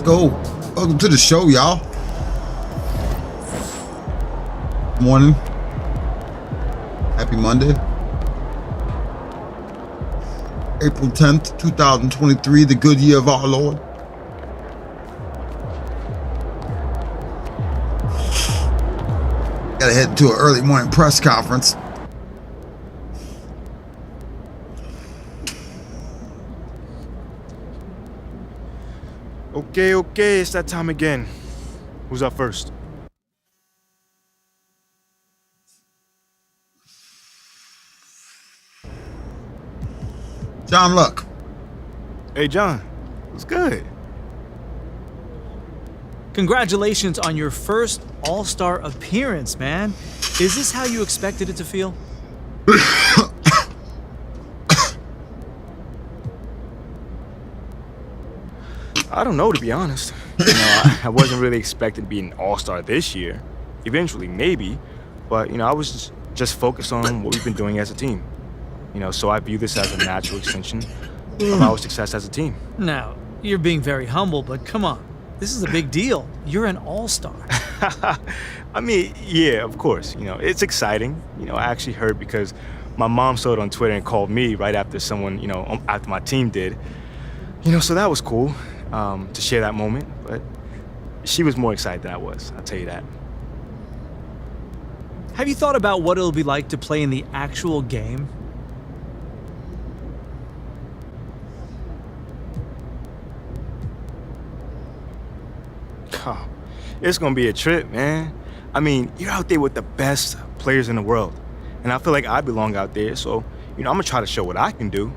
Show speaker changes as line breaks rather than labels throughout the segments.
go. Welcome to the show, y'all. Morning. Happy Monday. April 10th, 2023, the good year of our Lord. Gotta head to an early morning press conference.
Okay, it's that time again. Who's up first?
John Luck.
Hey, John. What's good?
Congratulations on your first All-Star appearance, man. Is this how you expected it to feel?
I don't know, to be honest. I wasn't really expecting to be an all-star this year. Eventually, maybe. But, I was just focused on what we've been doing as a team. So I view this as a natural extension of our success as a team.
Now, you're being very humble, but come on. This is a big deal. You're an all-star.
I mean, yeah, of course. It's exciting. I actually heard because my mom saw it on Twitter and called me right after someone, after my team did. So that was cool. To share that moment, but she was more excited than I was, I'll tell you that.
Have you thought about what it'll be like to play in the actual game?
Oh, it's gonna be a trip, man. I mean, you're out there with the best players in the world, and I feel like I belong out there, so, I'm gonna try to show what I can do.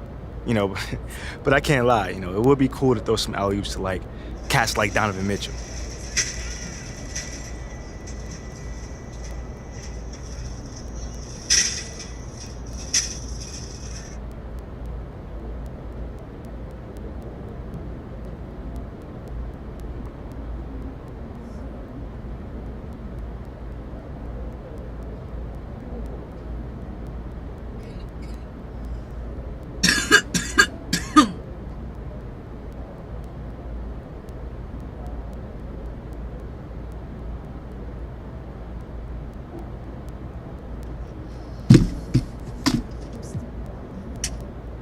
But I can't lie, it would be cool to throw some alley-oops to, cats like Donovan Mitchell.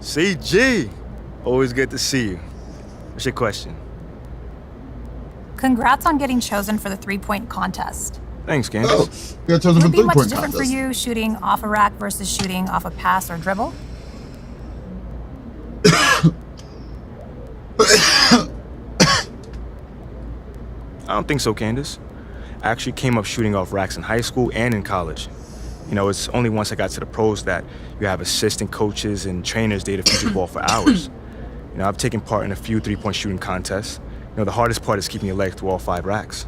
CG, always good to see you. What's your question?
Congrats on getting chosen for the three-point contest.
Thanks, Candace.
You got chosen for
Would it be much
three-point
different
contest.
for you shooting off a rack versus shooting off a pass or dribble?
I don't think so, Candace. I actually came up shooting off racks in high school and in college. It's only once I got to the pros that you have assistant coaches and trainers there to feed the ball for hours. I've taken part in a few three-point shooting contests. The hardest part is keeping your legs through all 5 racks.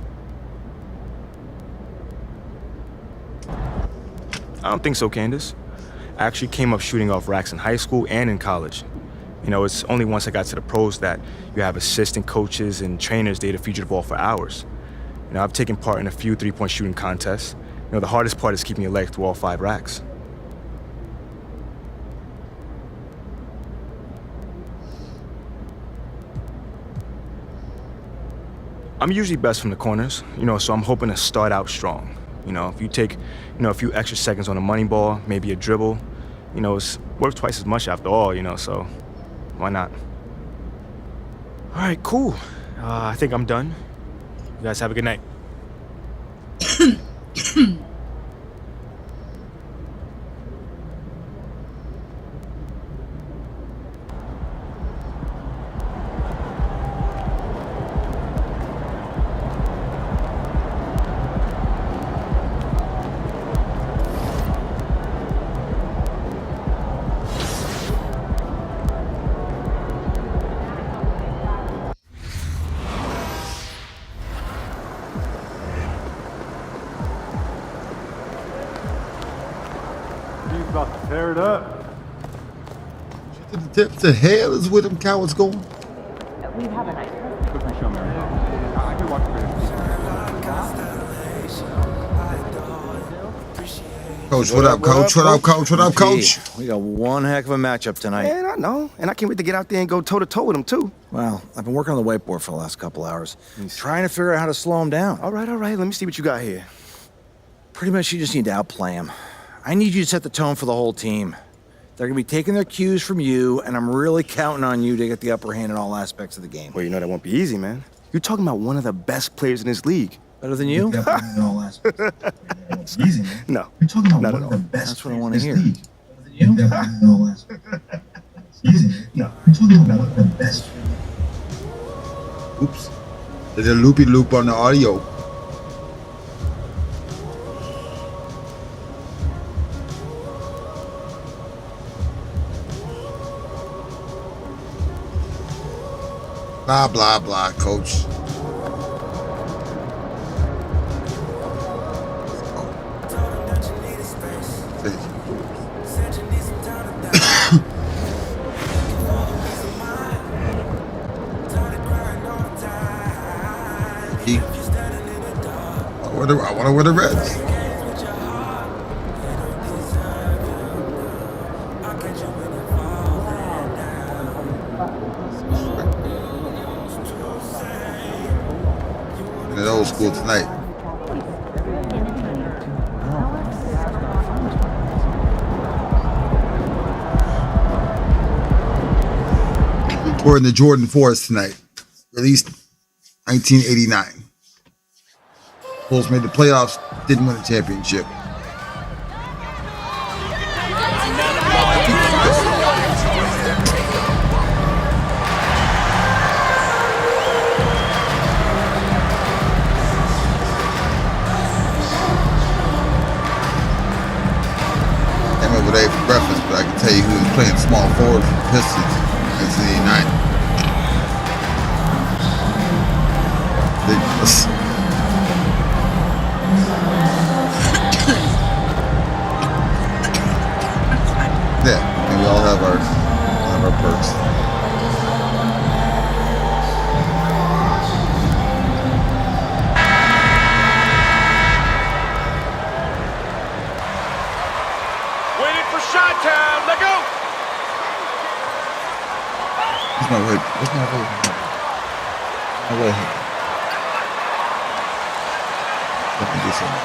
I don't think so, Candace. I actually came up shooting off racks in high school and in college. It's only once I got to the pros that you have assistant coaches and trainers there to feed you the ball for hours. I've taken part in a few three-point shooting contests. The hardest part is keeping your legs through all 5 racks. I'm usually best from the corners, so I'm hoping to start out strong. If you take, a few extra seconds on a money ball, maybe a dribble, it's worth twice as much after all, so why not? All right, cool. I think I'm done. You guys have a good night.
About to tear it up.
To the depths to hell is where them cowards going.
We'd have a nice
Quickly show me around. I could watch the
Coach, what up, Coach? What up, Coach? What up, Coach?
We got one heck of a matchup tonight.
Man, I know. And I can't wait to get out there and go toe-to-toe with him, too.
Well, I've been working on the whiteboard for the last couple hours, trying to figure out how to slow him down.
All right. Let me see what you got here.
Pretty much you just need to outplay him. I need you to set the tone for the whole team. They're going to be taking their cues from you, and I'm really counting on you to get the upper hand in all aspects of the game.
Well, you know that won't be easy, man. You're talking about one of the best players in this league.
Better than you?
Easy, man.
No.
You're talking about
Not
one
at
of the
all.
best.
That's what I want to hear.
Easy. No. You're talking about one of the best. Oops. There's a loopy loop on the audio. Blah, blah, blah, Coach. I wonder where the Reds. In the old school tonight. We're in the Jordan 4s tonight. Released 1989. Bulls made the playoffs, didn't win a championship. Came over there for breakfast, but I can tell you who was playing small forward for the Pistons in 1989. Ridiculous. Yeah, and we all have our perks.
Waiting for shot time. Let go.
Where's my way? My way. Let me do something.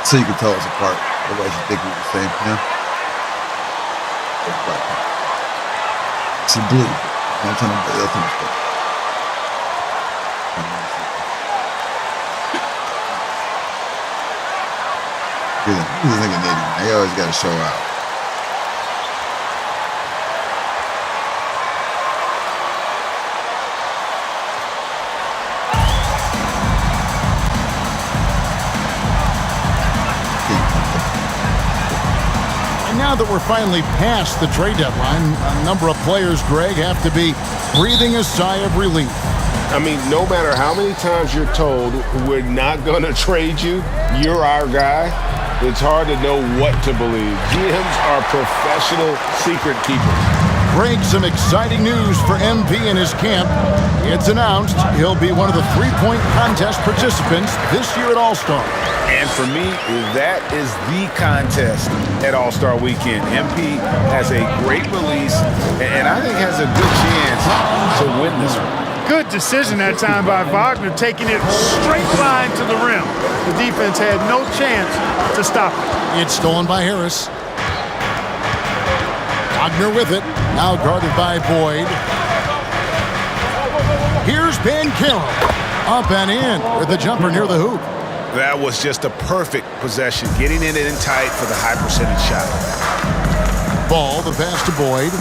So you can tell us apart. Otherwise you think we're the same, yeah? It's blue. I'm telling you, that's not stuff. He's a nigga nitty, man. He always got to show out.
Now that we're finally past the trade deadline, a number of players, Greg, have to be breathing a sigh of relief.
I mean, no matter how many times you're told we're not going to trade you, you're our guy, it's hard to know what to believe. GMs are professional secret keepers.
Greg, some exciting news for MP and his camp. It's announced he'll be one of the three-point contest participants this year at All-Star.
And for me, that is the contest at All-Star Weekend. MP has a great release, and I think has a good chance to win this one.
Good decision that time by Wagner, taking it straight line to the rim. The defense had no chance to stop it.
It's stolen by Harris. Wagner with it, now guarded by Boyd. Here's Ben Carroll, up and in with the jumper near the hoop.
That was just a perfect possession, getting in it in tight for the high percentage shot.
Ball, the pass to Boyd.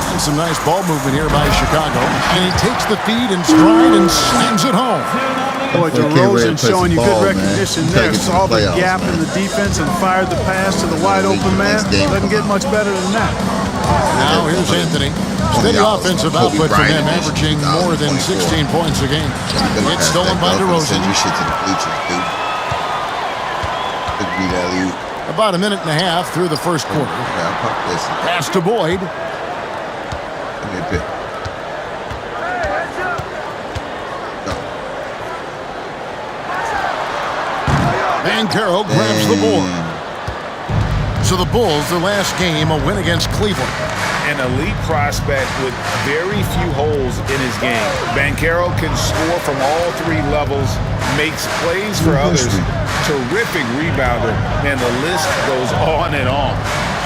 And some nice ball movement here by Chicago. And he takes the feed and stride and slams it home.
Boy, DeRozan showing you good recognition there. Saw the gap in the defense and fired the pass to the wide open man. Doesn't get much better than that.
Now here's Anthony. Steady offensive output from him, averaging more than 16 points a game. It's stolen by DeRozan. About a minute and a half through the first quarter. Pass to Boyd. Banchero grabs the board. So the Bulls, their last game, a win against Cleveland.
An elite prospect with very few holes in his game. Banchero can score from all three levels, makes plays for others, terrific rebounder, and the list goes on and on.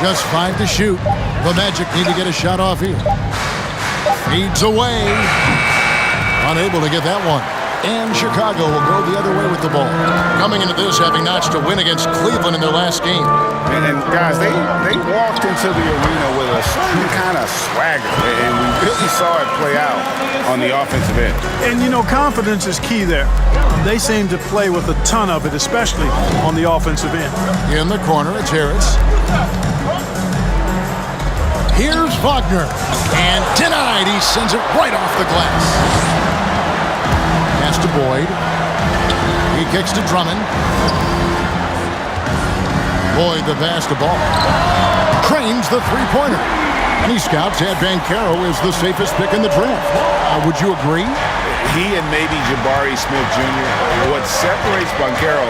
Just 5 to shoot. The Magic need to get a shot off here. Feeds away. Unable to get that one. And Chicago will go the other way with the ball. Coming into this, having notched a win against Cleveland in their last game.
And guys, they walked into the arena with a certain kind of swagger, and we really saw it play out on the offensive end.
And, you know, confidence is key there. They seem to play with a ton of it, especially on the offensive end.
In the corner, it's Harris. Here's Wagner. And denied. He sends it right off the glass. Pass to Boyd. He kicks to Drummond. Boyd the pass to Ball. Trains the three-pointer. Many scouts had Banchero as the safest pick in the draft. Would you agree?
He and maybe Jabari Smith Jr. What separates Banchero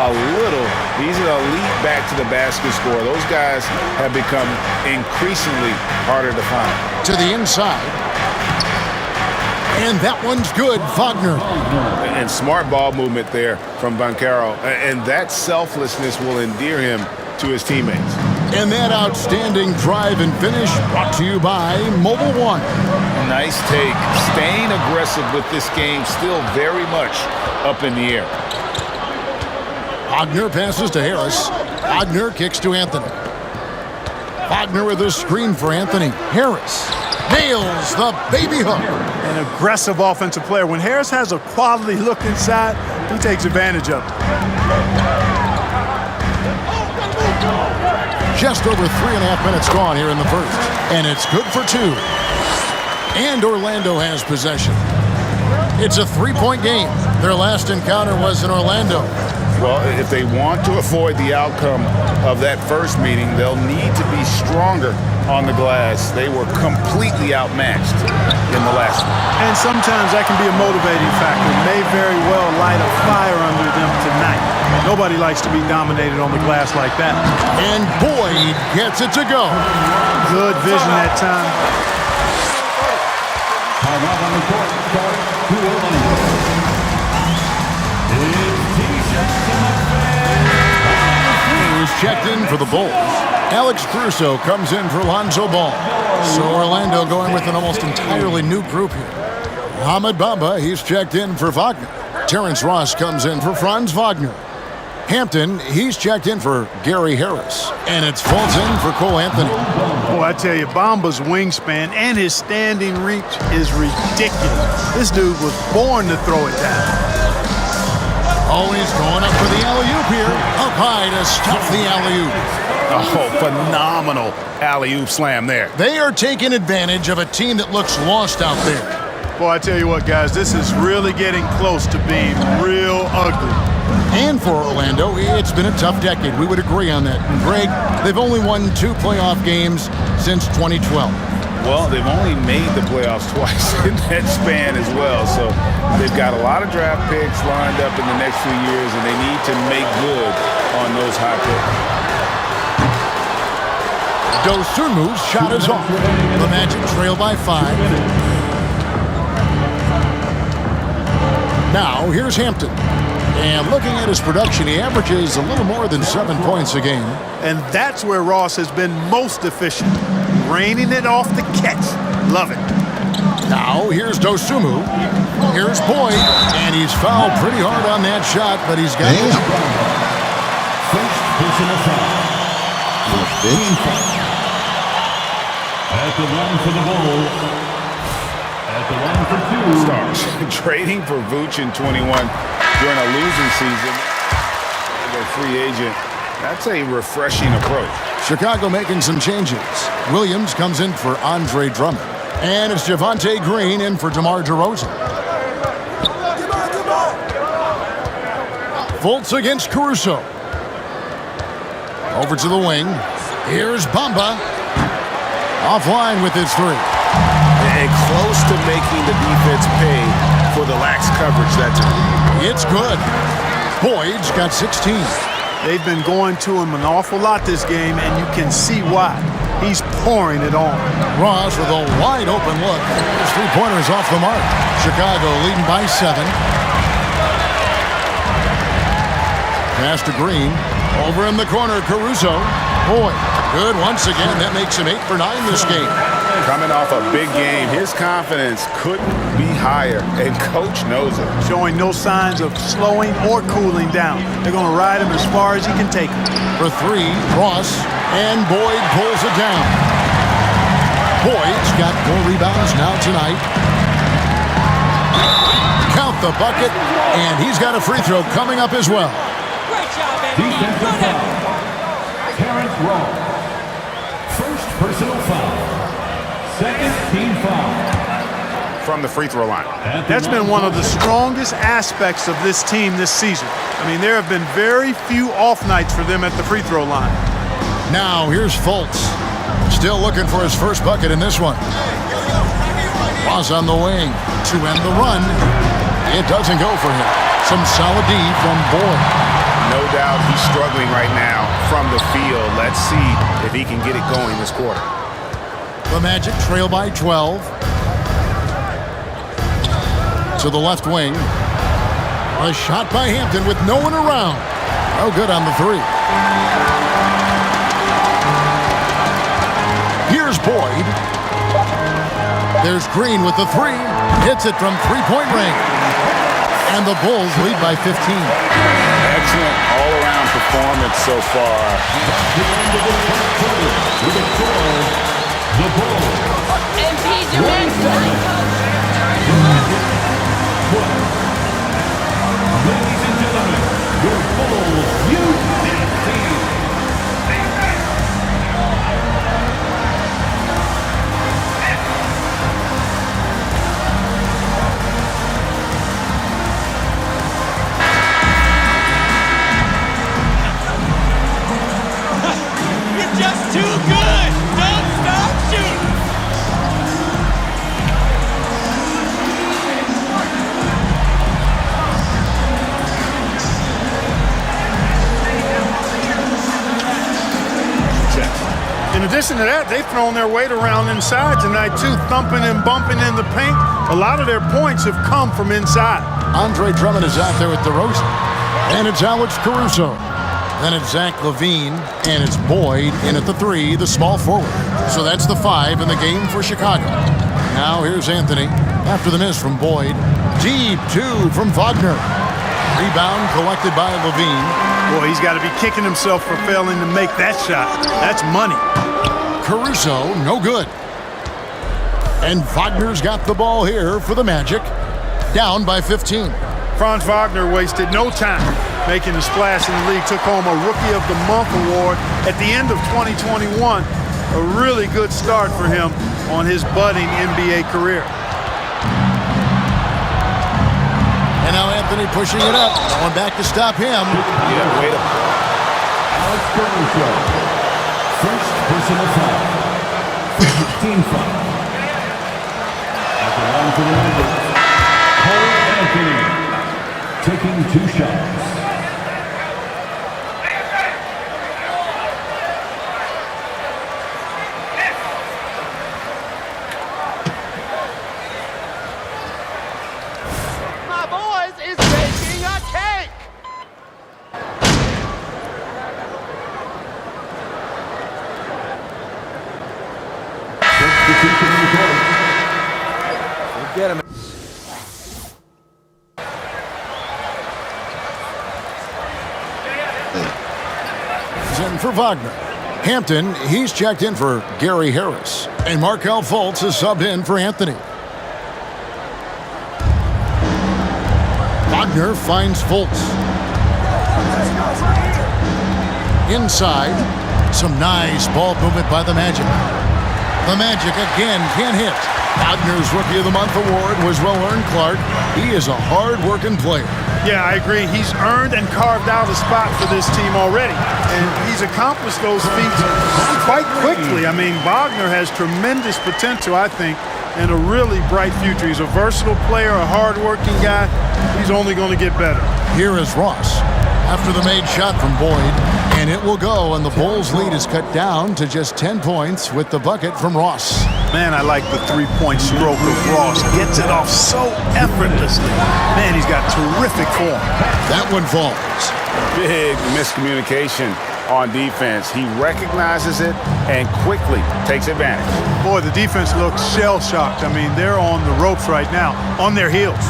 a little, he's an elite back-to-the-basket scorer. Those guys have become increasingly harder to find.
To the inside. And that one's good, Wagner.
And smart ball movement there from Banchero. And that selflessness will endear him to his teammates.
And that outstanding drive and finish brought to you by Mobile One.
Nice take. Staying aggressive with this game, still very much up in the air.
Wagner passes to Harris. Wagner kicks to Anthony. Wagner with a screen for Anthony. Harris nails the baby hook.
An aggressive offensive player. When Harris has a quality look inside, he takes advantage of it.
Just over 3.5 minutes gone here in the first. And it's good for 2. And Orlando has possession. It's a 3-point game. Their last encounter was in Orlando.
Well, if they want to avoid the outcome of that first meeting, they'll need to be stronger on the glass. They were completely outmatched in the last one.
And sometimes that can be a motivating factor. May very well light a fire under them tonight. Nobody likes to be dominated on the glass like that.
And Boyd gets it to go.
Good vision that time.
He's checked in for the Bulls. Alex Caruso comes in for Lonzo Ball. So Orlando going with an almost entirely new group here. Mohamed Bamba, he's checked in for Wagner. Terrence Ross comes in for Franz Wagner. Hampton, he's checked in for Gary Harris. And it's Fulton for Cole Anthony.
Boy, I tell you, Bamba's wingspan and his standing reach is ridiculous. This dude was born to throw it down.
Oh, he's going up for the alley-oop here. Up high to stuff the alley-oop.
Oh, phenomenal alley-oop slam there.
They are taking advantage of a team that looks lost out there.
Boy, I tell you what, guys, this is really getting close to being real ugly.
And for Orlando, it's been a tough decade. We would agree on that. And Greg, they've only won 2 playoff games since 2012.
Well, they've only made the playoffs twice in that span as well. So they've got a lot of draft picks lined up in the next few years, and they need to make good on those high picks.
Dosunmu's shot is off. The Magic trail by 5. Now, here's Hampton. And looking at his production, he averages a little more than 7 points a game.
And that's where Ross has been most efficient. Raining it off the catch. Love it.
Now, here's Dosunmu. Here's Boyd. And he's fouled pretty hard on that shot, but he's got it.
First personal foul. At the line for the Bulls. At the line for 2.
Stars trading for Vooch in 21 during a losing season. A free agent. That's a refreshing approach.
Chicago making some changes. Williams comes in for Andre Drummond. And it's Javonte Green in for DeMar DeRozan. Fultz against Caruso. Over to the wing. Here's Bamba. Offline with his 3.
And close to making the defense pay for the lax coverage that time.
It's good. Boyd's got 16.
They've been going to him an awful lot this game, and you can see why. He's pouring it on.
Ross with a wide open look. His three-pointers off the mark. Chicago leading by 7. Pass to Green. Over in the corner, Caruso. Boyd, good once again. That makes him 8 for 9 this game.
Coming off a big game, his confidence couldn't be higher, and Coach knows it.
Showing no signs of slowing or cooling down. They're going to ride him as far as he can take him.
For 3, Ross, and Boyd pulls it down. Boyd's got 4 rebounds now tonight. Count the bucket, and he's got a free throw coming up as well.
Defensive foul. Terrence Ross. First personal foul. Second team foul.
From the free throw line.
That's been one of the strongest aspects of this team this season. I mean, there have been very few off nights for them at the free throw line.
Now here's Fultz. Still looking for his first bucket in this one. Ross on the wing to end the run. It doesn't go for him. Some solid D from Boyd.
No doubt he's struggling right now from the field. Let's see if he can get it going this quarter.
The Magic trail by 12. To the left wing. A shot by Hampton with no one around. No good on the 3. Here's Boyd. There's Green with the 3. Hits it from three-point range. And the Bulls lead by 15.
Excellent all-around performance so far.
The Bulls. Ladies and gentlemen, your Bulls youth team.
You're just too good. Don't stop shooting.
In addition to that, they've thrown their weight around inside tonight, too, thumping and bumping in the paint. A lot of their points have come from inside.
Andre Drummond is out there with DeRozan. And it's Alex Caruso. Then it's Zach LaVine, and it's Boyd in at the 3, the small forward. So that's the 5 in the game for Chicago. Now here's Anthony after the miss from Boyd. Deep 2 from Wagner. Rebound collected by LaVine.
Boy, he's got to be kicking himself for failing to make that shot. That's money.
Caruso, no good. And Wagner's got the ball here for the Magic. Down by 15.
Franz Wagner wasted no time making a splash in the league. Took home a Rookie of the Month award at the end of 2021. A really good start for him on his budding NBA career.
And now Anthony pushing it up. Going back to stop him.
Yeah, wait up.
Alex Caruso. First personal foul. Team foul. At the line for the Magic, Cole Anthony taking 2 shots.
My boys is baking a cake.
Substitution in the court.
Get him.
In for Wagner. Hampton, he's checked in for Gary Harris. And Markelle Fultz is subbed in for Anthony. Wagner finds Fultz. Inside, some nice ball movement by the Magic. The Magic again can't hit. Wagner's Rookie of the Month award was well-earned, Clark. He is a hard-working player.
Yeah, I agree. He's earned and carved out a spot for this team already. And he's accomplished those feats quite quickly. I mean, Wagner has tremendous potential, I think, and a really bright future. He's a versatile player, a hard-working guy. He's only going to get better.
Here is Ross. after the made shot from Boyd, and it will go, and the Bulls' lead is cut down to just 10 points with the bucket from Ross.
Man, I like the three-point stroke of Ross. Gets it off so effortlessly. Man, he's got terrific form.
That one falls.
Big miscommunication on defense. He recognizes it and quickly takes advantage.
Boy, the defense looks shell-shocked. I mean, they're on the ropes right now, on their heels.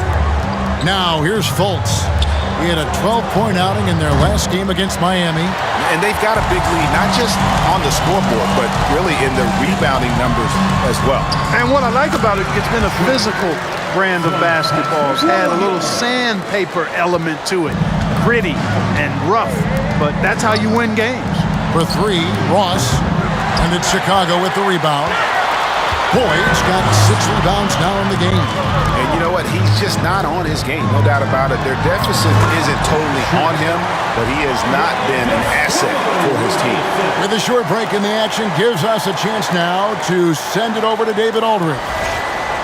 Now, here's Fultz. He had a 12-point outing in their last game against Miami.
And they've got a big lead, not just on the scoreboard, but really in the rebounding numbers as well.
And what I like about it, it's been a physical brand of basketball. It's had a little sandpaper element to it. Gritty and rough, but that's how you win games.
For three, Ross. And it's Chicago with the rebound. Boyd's got 6 rebounds now in the game.
And you know what? He's just not on his game, no doubt about it. Their deficit isn't totally on him, but he has not been an asset for his team.
With a short break in the action, gives us a chance now to send it over to David Aldridge.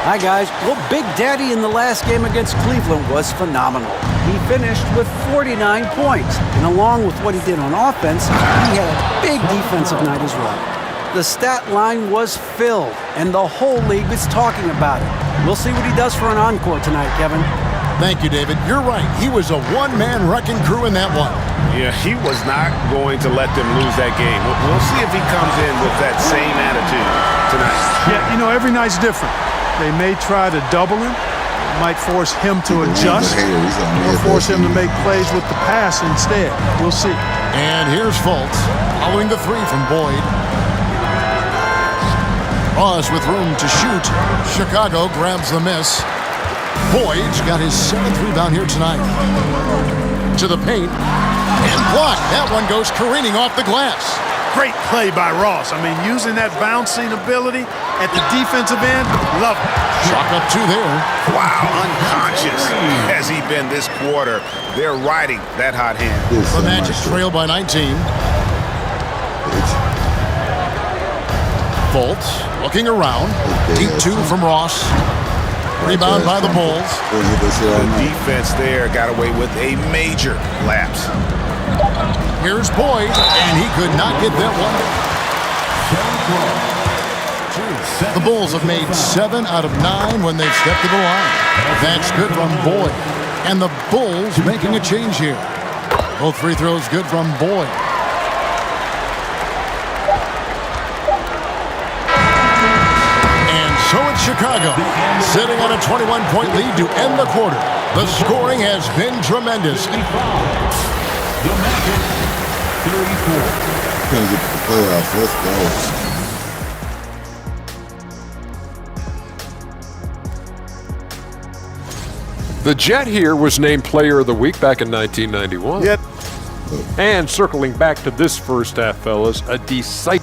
Hi, guys. Well, Big Daddy in the last game against Cleveland was phenomenal. He finished with 49 points, and along with what he did on offense, he had a big defensive night as well. The stat line was filled, and the whole league is talking about it. We'll see what he does for an encore tonight, Kevin.
Thank you, David. You're right. He was a one-man wrecking crew in that one.
Yeah, he was not going to let them lose that game. We'll see if he comes in with that same attitude tonight.
Yeah, you know, every night's different. They may try to double him, might force him to adjust, or force him to make plays with the pass instead. We'll see.
And here's Fultz, following the three from Boyd. Ross with room to shoot. Chicago grabs the miss. Boyd's got his 7th rebound here tonight. To the paint. And blocked. That one goes careening off the glass.
Great play by Ross. I mean, using that bouncing ability at the defensive end, love it.
Shot up 2 there.
Wow, unconscious has he been this quarter. They're riding that hot hand.
The Magic trail by 19. Fultz looking around. Deep 2 from Ross. Rebound by the Bulls.
The defense there got away with a major lapse.
Here's Boyd, and he could not get that one. The Bulls have made 7 out of 9 when they've stepped to the line. That's good from Boyd. And the Bulls making a change here. Both free throws good from Boyd. So it's Chicago, sitting on a 21-point lead to end the quarter. The scoring has been tremendous.
The Magic, 34.
Gonna get to the playoffs. Let's go.
The Jet here was named Player of the Week back in 1991.
Yep.
And circling back to this first half, fellas, a decisive.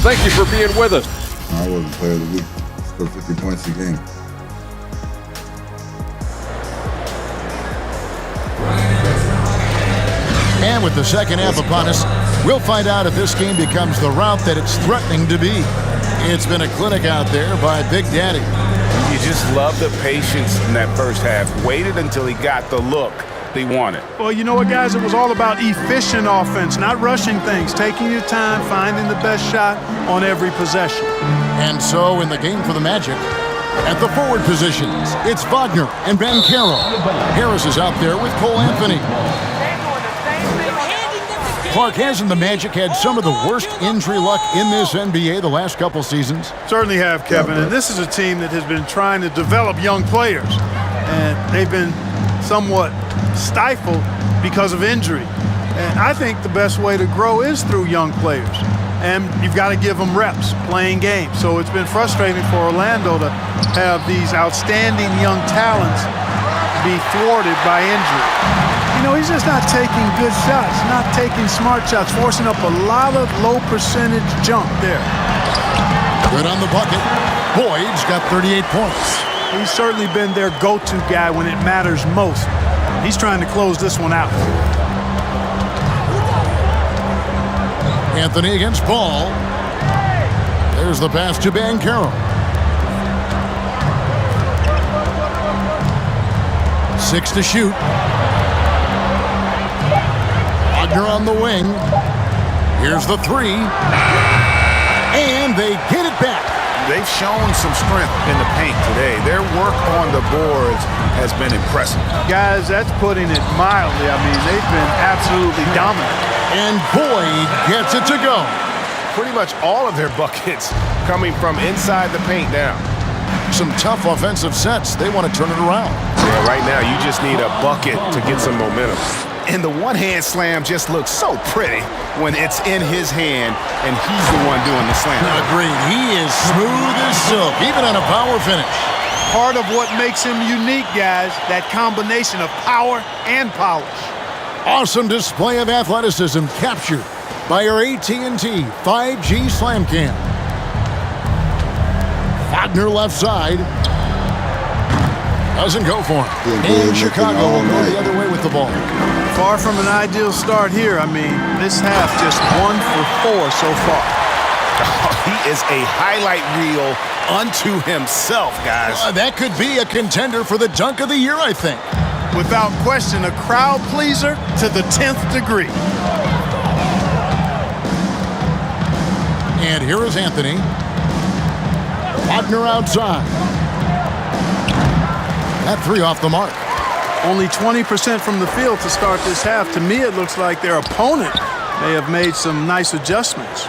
Thank you for being with us.
I wasn't Player of the Week. Scored 50 points a game.
And with the second half upon us, we'll find out if this game becomes the route that it's threatening to be. It's been a clinic out there by Big Daddy.
You just love the patience in that first half. Waited until he got the look they wanted.
Well, you know what, guys? It was all about efficient offense, not rushing things, taking your time, finding the best shot on every possession.
And so in the game for the Magic, at the forward positions, it's Wagner and Ben Carroll. Harris is out there with Cole Anthony. Clark, hasn't the Magic had some of the worst injury luck in this NBA the last couple seasons?
Certainly have, Kevin. And this is a team that has been trying to develop young players. And they've been somewhat stifled because of injury. And I think the best way to grow is through young players. And you've got to give them reps, playing games. So it's been frustrating for Orlando to have these outstanding young talents be thwarted by injury. You know, he's just not taking good shots, not taking smart shots, forcing up a lot of low percentage jump there.
Good on the bucket. Boyd's got 38 points.
He's certainly been their go-to guy when it matters most. He's trying to close this one out.
Anthony against Ball. There's the pass to Ben Carroll. 6 to shoot. Wagner on the wing. Here's the three. And they get it back.
They've shown some strength in the paint today. Their work on the boards has been impressive.
Guys, that's putting it mildly. I mean, they've been absolutely dominant.
And Boyd gets it to go.
Pretty much all of their buckets coming from inside the paint now.
Some tough offensive sets. They want to turn it around.
Yeah, right now you just need a bucket to get some momentum. And the one-hand slam just looks so pretty when it's in his hand and he's the one doing the slam.
Agreed. He is smooth as silk, even on a power finish.
Part of what makes him unique, guys, that combination of power and polish.
Awesome display of athleticism captured by our AT&T 5G Slam Cam. Wagner left side. Doesn't go for him. And Chicago will go the other way with the ball.
Far from an ideal start here. I mean, this half just 1 for 4 so far.
He is a highlight reel unto himself, guys.
That could be a contender for the dunk of the year, I think.
Without question, a crowd pleaser to the 10th degree.
And here is Anthony. Wagner outside. That three off the mark.
Only 20% from the field to start this half. To me, it looks like their opponent may have made some nice adjustments.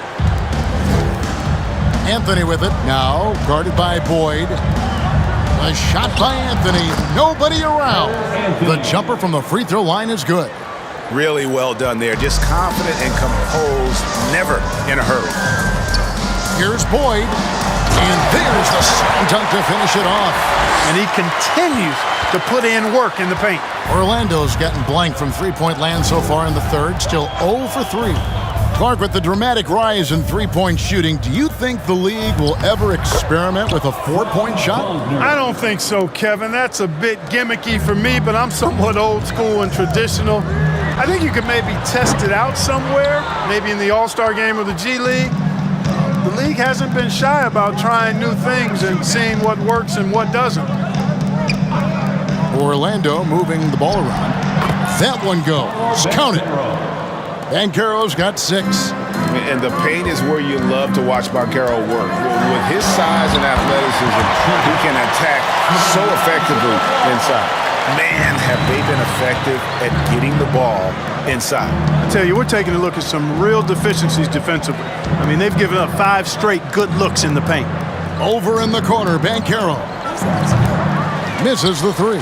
Anthony with it. Now guarded by Boyd. A shot by Anthony. Nobody around. The jumper from the free throw line is good.
Really well done there. Just confident and composed. Never in a hurry.
Here's Boyd. And there's the slam dunk to finish it off.
And he continues to put in work in the paint.
Orlando's gotten blank from three-point land so far in the third. Still 0 for 3. Clark, with the dramatic rise in three-point shooting, do you think the league will ever experiment with a four-point shot?
I don't think so, Kevin. That's a bit gimmicky for me, but I'm somewhat old school and traditional. I think you could maybe test it out somewhere, maybe in the All-Star game or the G League. The league hasn't been shy about trying new things and seeing what works and what doesn't.
Orlando moving the ball around. That one goes. Count it. Banchero's got 6.
And the paint is where you love to watch Banchero work. With his size and athleticism, he can attack so effectively inside. Man, have they been effective at getting the ball inside.
I tell you, we're taking a look at some real deficiencies defensively. I mean, they've given up 5 straight good looks in the paint.
Over in the corner, Banchero misses the 3.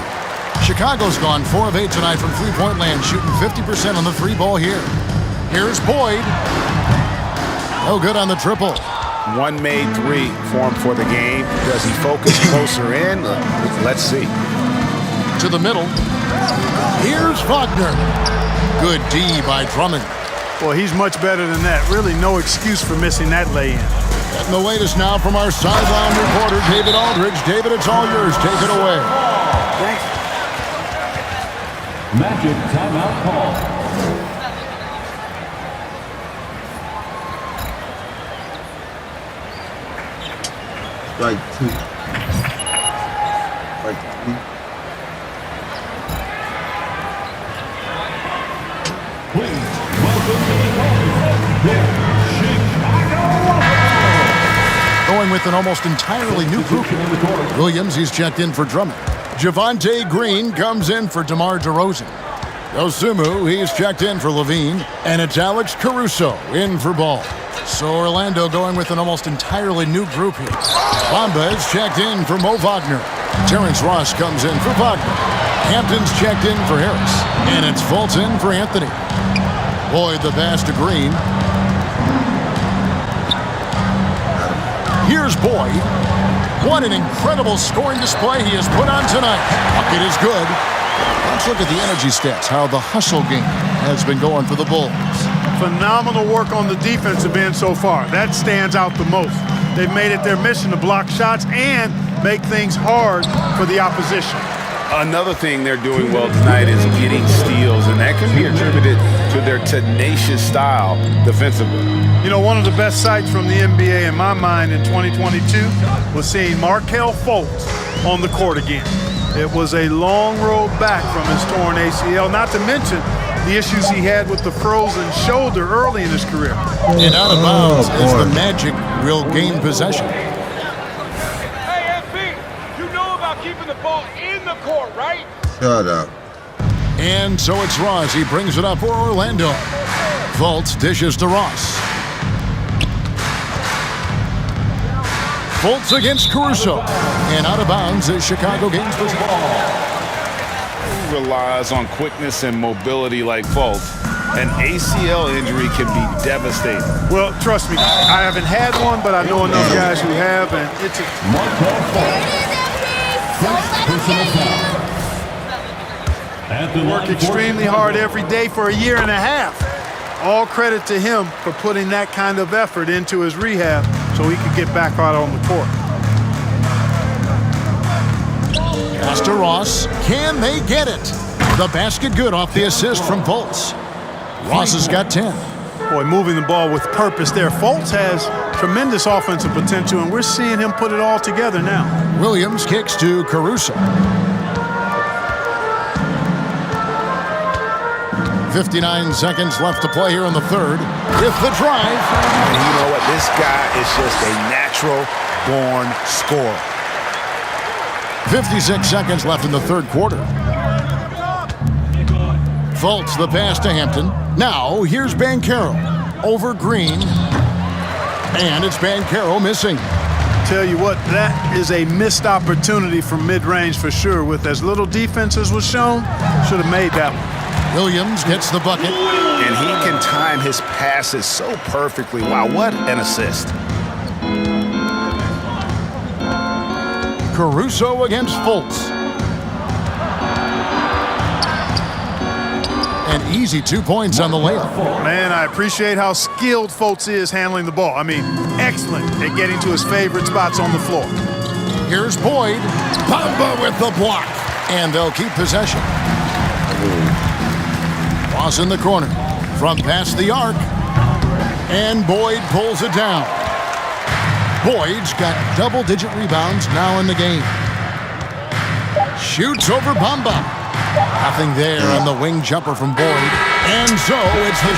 Chicago's gone 4 of 8 tonight from three-point land, shooting 50% on the 3 ball here. Here's Boyd. No good on the triple.
One made 3 for him for the game. Does he focus closer in? Let's see.
To the middle. Here's Wagner. Good D by Drummond.
Well, he's much better than that. Really no excuse for missing that lay-in.
And the latest now from our sideline reporter, David Aldridge. David, it's all yours. Take it away.
Thanks.
Magic timeout call.
Strike 2. Strike 3.
Please welcome to the Chicago.
Going with an almost entirely new group. Williams, he's checked in for Drummond. Javonte Green comes in for DeMar DeRozan. Dosunmu, he's checked in for Levine. And it's Alex Caruso in for Ball. So Orlando going with an almost entirely new group here. Bamba is checked in for Mo Wagner. Terrence Ross comes in for Wagner. Hampton's checked in for Harris. And it's Fulton for Anthony. Boyd the pass to Green. Here's Boyd. What an incredible scoring display he has put on tonight. Bucket is good. Let's look at the energy stats, how the hustle game has been going for the Bulls.
Phenomenal work on the defensive end so far. That stands out the most. They've made it their mission to block shots and make things hard for the opposition.
Another thing they're doing well tonight is getting steals, and that can be attributed to their tenacious style defensively.
You know, one of the best sights from the NBA in my mind in 2022 was seeing Markelle Fultz on the court again. It was a long road back from his torn ACL, not to mention the issues he had with the frozen shoulder early in his career.
And out of bounds as the Magic will gain possession.
Hey, FP, you know about keeping the ball in the court, right?
Shut up.
And so it's Ross. He brings it up for Orlando. Fultz dishes to Ross. Fultz against Caruso. And out of bounds as Chicago gains this ball.
Who relies on quickness and mobility like Fultz, an ACL injury can be devastating.
Well, trust me, I haven't had one, but I know enough guys who have, and it's work extremely hard every day for a year and a half. All credit to him for putting that kind of effort into his rehab so he could get back out on the court.
Pass to Ross. Can they get it? The basket good off the assist from Fultz. Ross has got 10.
Boy, moving the ball with purpose there. Fultz has tremendous offensive potential, and we're seeing him put it all together now.
Williams kicks to Caruso. 59 seconds left to play here in the third. With the drive.
And you know what? This guy is just a natural-born scorer.
56 seconds left in the third quarter. Fultz the pass to Hampton. Now here's Banchero. Over Green. And it's Banchero missing.
Tell you what, that is a missed opportunity from mid-range for sure. With as little defense as was shown, should have made that one.
Williams gets the bucket.
And he can time his passes so perfectly. Wow, what an assist.
Caruso against Fultz. An easy 2 points on the layup.
Man, I appreciate how skilled Fultz is handling the ball. I mean, excellent at getting to his favorite spots on the floor.
Here's Boyd. Bamba with the block. And they'll keep possession. Ross in the corner. From past the arc. And Boyd pulls it down. Boyd's got double-digit rebounds now in the game. Shoots over Bamba. Nothing there on the wing jumper from Boyd. And so it's the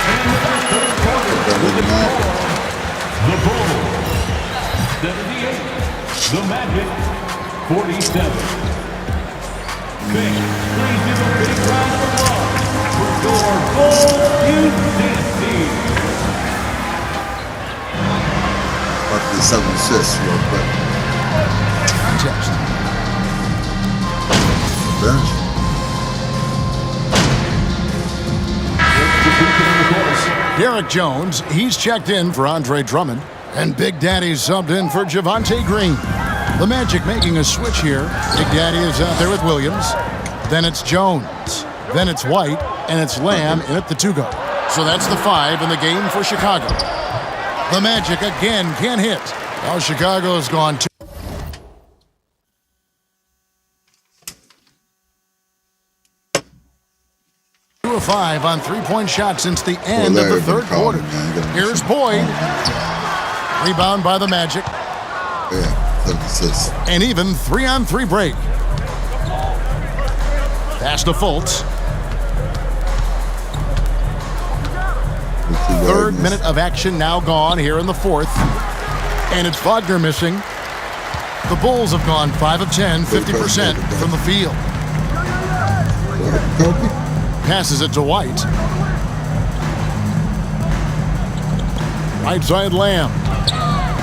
Bulls 78, the Magic 47. Big, crazy, the big round of applause for your Bulls UTC.
About the 7 assists real quick.
Context.
Bench.
Derek Jones, he's checked in for Andre Drummond. And Big Daddy's subbed in for Javonte Green. The Magic making a switch here. Big Daddy is out there with Williams. Then it's Jones. Then it's White. And it's Lamb in at the 2 guard. So that's the 5 in the game for Chicago. The Magic again can't hit. Now Chicago's gone 2. 2 of 5 on three-point shots since the end of the third quarter. Here's Boyd. Rebound by the Magic.
Yeah, 7 assists.
And even 3-on-3 break. Pass to Fultz. Third minute of action now gone here in the fourth. And it's Wagner missing. The Bulls have gone 5 of 10, 50% from the field. Passes it to White. Right side Lamb.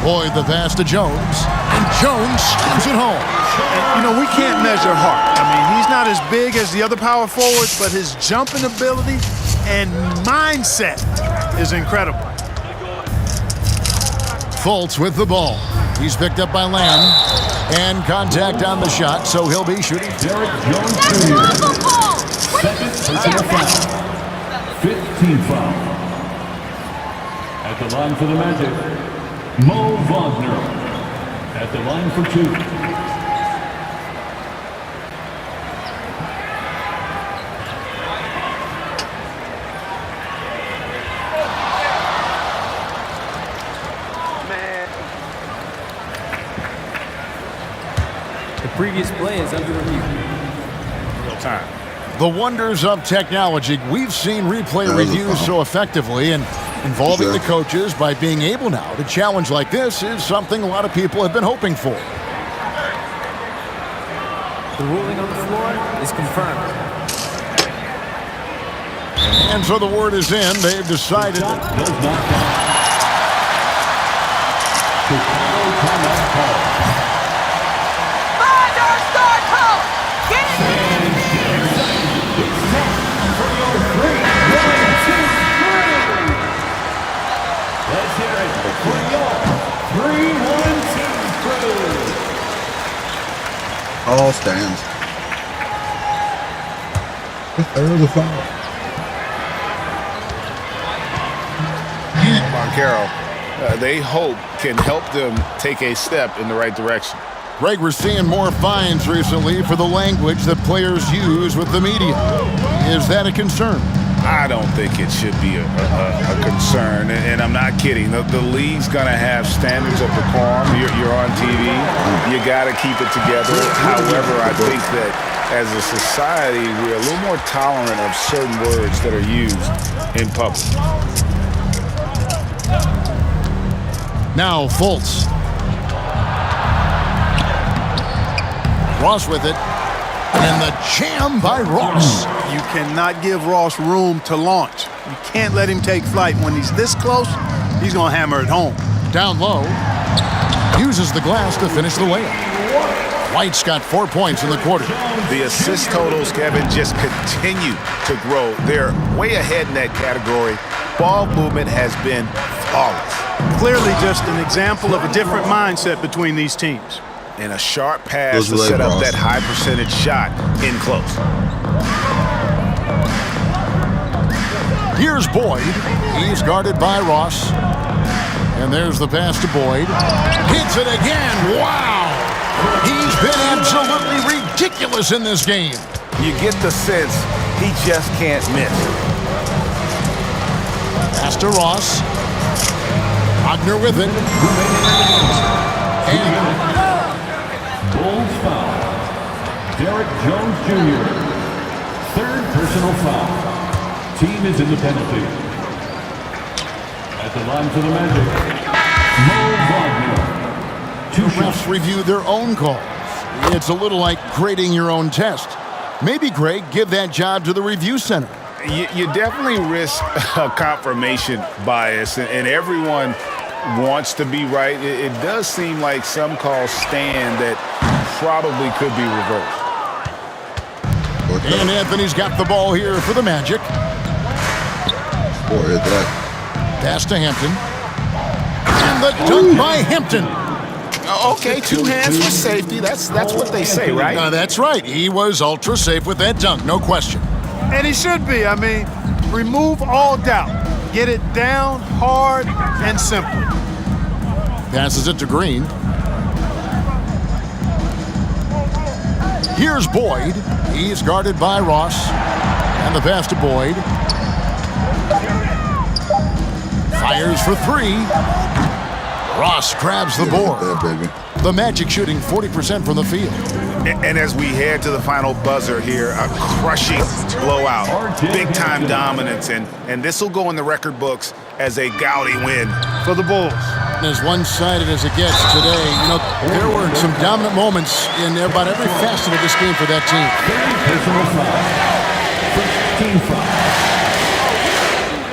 Boyd the pass to Jones. And Jones scores it home.
And, you know, we can't measure heart. I mean, he's not as big as the other power forwards, but his jumping ability and mindset is incredible.
Fultz with the ball. He's picked up by Lamb. And contact on the shot, so he'll be shooting.
Derek Jones Jr. Second personal foul. 15th foul. At the line for the Magic, Mo Wagner. At the line for 2.
The previous play is under review.
Real time.
The wonders of technology. We've seen replay reviews so effectively, and involving the coaches by being able now to challenge like this is something a lot of people have been hoping for.
The ruling on the floor is confirmed.
And so the word is in. They've decided.
Does not count. Timeout call.
Find our star coach! Get it!
Let's hear it for your 3-1-2 crew.
All stands. There's a foul.
Moncaro, they hope can help them take a step in the right direction.
Greg, we're seeing more fines recently for the language that players use with the media. Is that a concern?
I don't think it should be a concern, and I'm not kidding. The league's going to have standards of decorum. You're on TV. You got to keep it together. However, I think that as a society, we're a little more tolerant of certain words that are used in public.
Now Fultz. Ross with it. And the jam by Ross.
You cannot give Ross room to launch. You can't let him take flight. When he's this close, he's going to hammer it home.
Down low. Uses the glass to finish the layup. White's got 4 points in the quarter.
The assist totals, Kevin, just continue to grow. They're way ahead in that category. Ball movement has been flawless.
Clearly just an example of a different mindset between these teams.
And a sharp pass to set up that high percentage shot in close.
Here's Boyd. He's guarded by Ross. And there's the pass to Boyd. Hits it again. Wow! He's been absolutely ridiculous in this game.
You get the sense he just can't miss.
Pass to Ross. Wagner with it. And
Bulls foul. Derek Jones Jr. Third personal foul. Team is in the penalty. At the line for the Magic, Mo Wagner.
Two refs review their own calls. It's a little like grading your own test. Maybe, Greg, give that job to the review center.
You definitely risk a confirmation bias, and everyone wants to be right. It does seem like some calls stand that probably could be reversed.
And Anthony's got the ball here for the Magic.
Boy, that.
Pass to Hampton. And the dunk by Hampton.
Okay, 2 hands for safety. That's what they say, right?
That's right. He was ultra safe with that dunk, no question.
And he should be. I mean, remove all doubt. Get it down, hard, and simple.
Passes it to Green. Here's Boyd. He's guarded by Ross. And the pass to Boyd. Fires for 3. Ross grabs the board. The Magic shooting 40% from the field.
And as we head to the final buzzer here, a crushing blowout, big-time dominance, and this will go in the record books as a gaudy win for the Bulls.
As one-sided as it gets today, you know, there were some dominant moments in about every facet of this game for that team.
Personal foul. Team foul.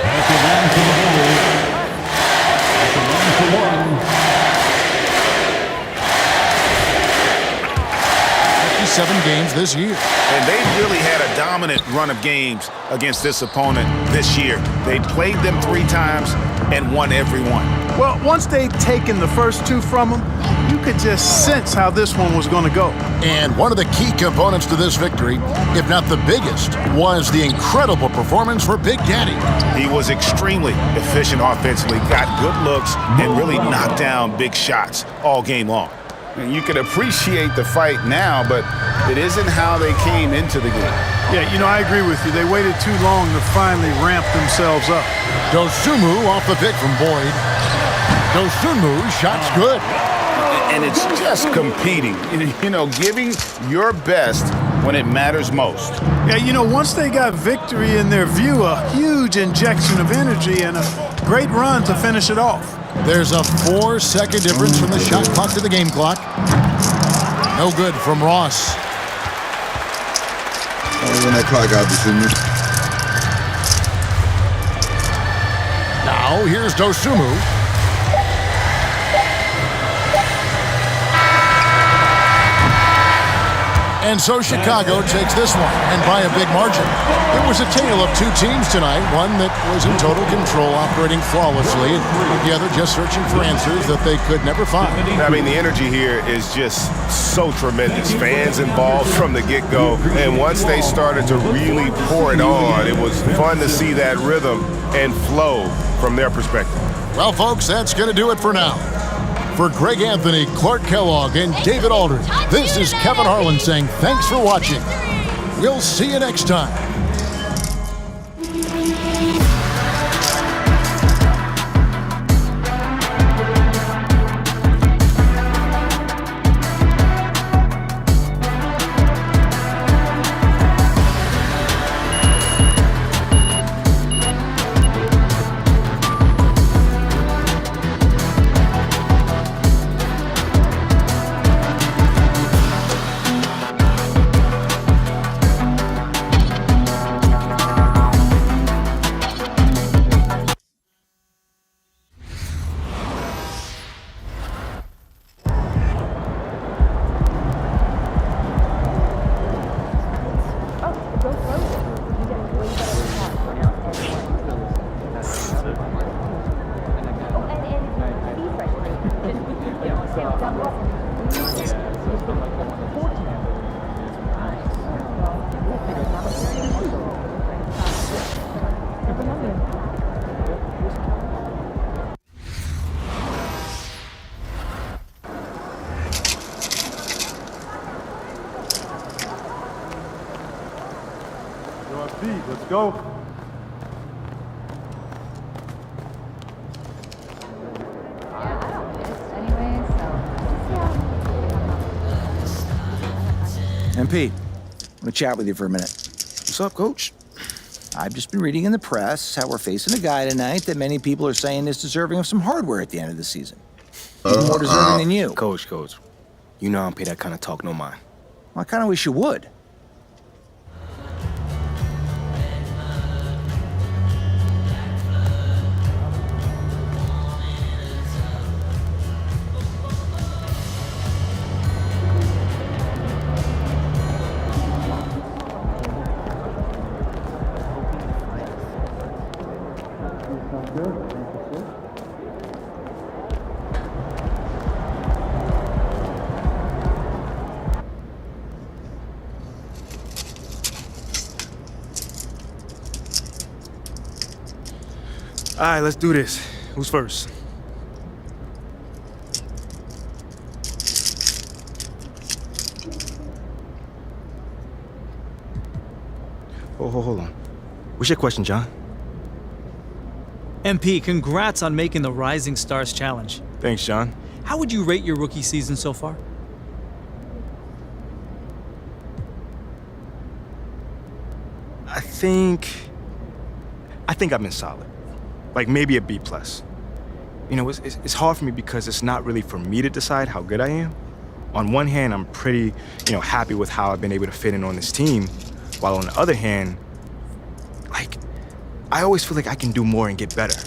At the line for the Bulls. At the line for 1.
7 games this year.
And they've really had a dominant run of games against this opponent this year. They played them 3 times and won every one.
Well, once they'd taken the first 2 from them, you could just sense how this one was going to go.
And one of the key components to this victory, if not the biggest, was the incredible performance for Big Daddy.
He was extremely efficient offensively, got good looks, and really knocked down big shots all game long. And you can appreciate the fight now, but it isn't how they came into the game.
Yeah, you know, I agree with you. They waited too long to finally ramp themselves up.
Dosunmu off the pick from Boyd. Dosunmu, shot's good.
and it's just competing, giving your best when it matters most.
Yeah, once they got victory in their view, a huge injection of energy and a great run to finish it off.
There's a 4-second difference from the shot clock to the game clock. No good from Ross.
When that clock out,
Now, here's Dosumu. And so Chicago takes this one, and by a big margin. It was a tale of two teams tonight, one that was in total control, operating flawlessly, and the other just searching for answers that they could never find.
I mean, the energy here is just so tremendous. Fans involved from the get-go, and once they started to really pour it on, it was fun to see that rhythm and flow from their perspective.
Well, folks, that's going to do it for now. For Greg Anthony, Clark Kellogg, and David Aldridge, this is Kevin Harlan saying thanks for watching. We'll see you next time.
Let's go.
MP, I want to chat with you for a minute. What's up, Coach? I've just been reading in the press how we're facing a guy tonight that many people are saying is deserving of some hardware at the end of the season. Even more deserving than you.
Coach, you know I don't pay that kind of talk no mind.
Well, I kind of wish you would.
All right, let's do this. Who's first? Oh, hold on. What's your question, John?
MP, congrats on making the Rising Stars Challenge.
Thanks, John.
How would you rate your rookie season so far?
I think I've been solid. Like maybe a B+. You know, it's hard for me because it's not really for me to decide how good I am. On one hand, I'm pretty, happy with how I've been able to fit in on this team, while on the other hand, like, I always feel like I can do more and get better.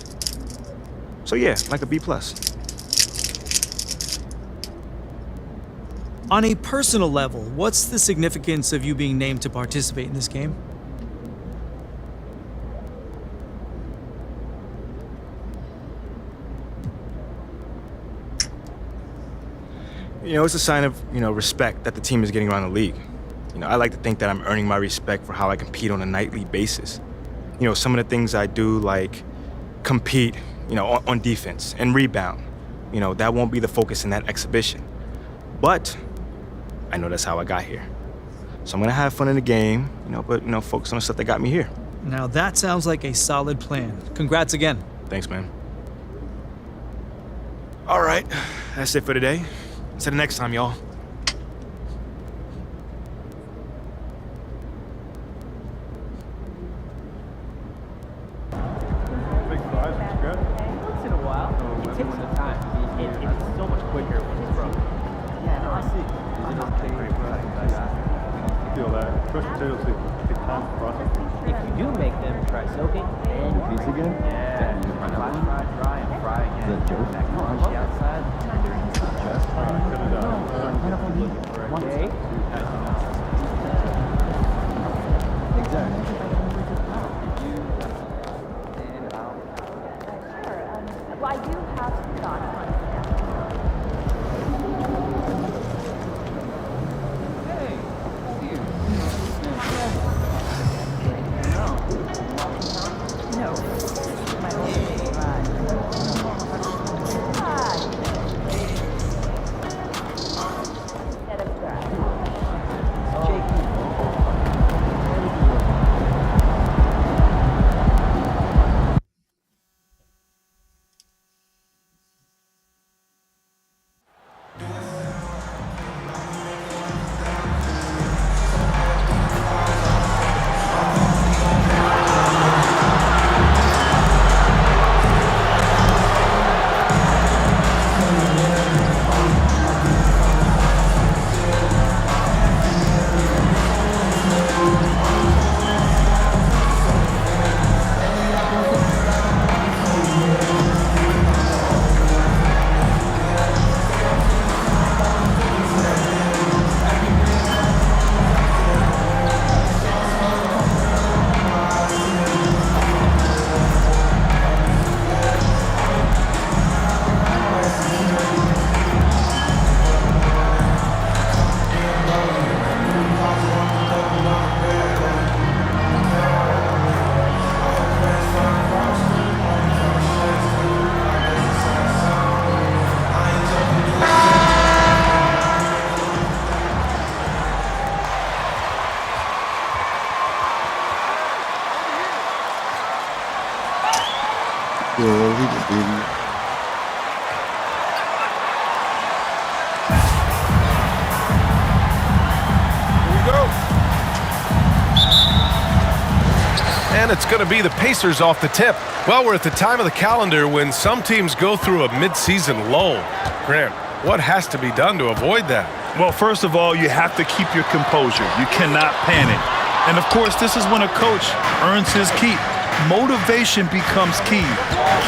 So yeah, like a B+.
On a personal level, what's the significance of you being named to participate in this game?
It's a sign of, respect that the team is getting around the league. I like to think that I'm earning my respect for how I compete on a nightly basis. Some of the things I do, like compete, on defense and rebound, that won't be the focus in that exhibition. But I know that's how I got here. So I'm gonna have fun in the game, but, focus on the stuff that got me here.
Now that sounds like a solid plan. Congrats again.
Thanks, man. All right, that's it for today. Until the next time, y'all.
Once in a while, it takes some time. It's so much quicker when it's from. Yeah, no, I see.
Feel that. Crushed potatoes take time to process.
If you do make them, try soaking and
Pizza again?
Yeah. Fry dry and fry again.
Is that Joe's?
Punch the outside.
Cut it out.
Okay. Exactly.
Well, I do have some thoughts on it. No. My own Instead of that. Jake.
And it's going to be the Pacers off the tip. Well, we're at the time of the calendar when some teams go through a midseason lull. Grant, what has to be done to avoid that?
Well, first of all, you have to keep your composure. You cannot panic. And of course, this is when a coach earns his keep. Motivation becomes key.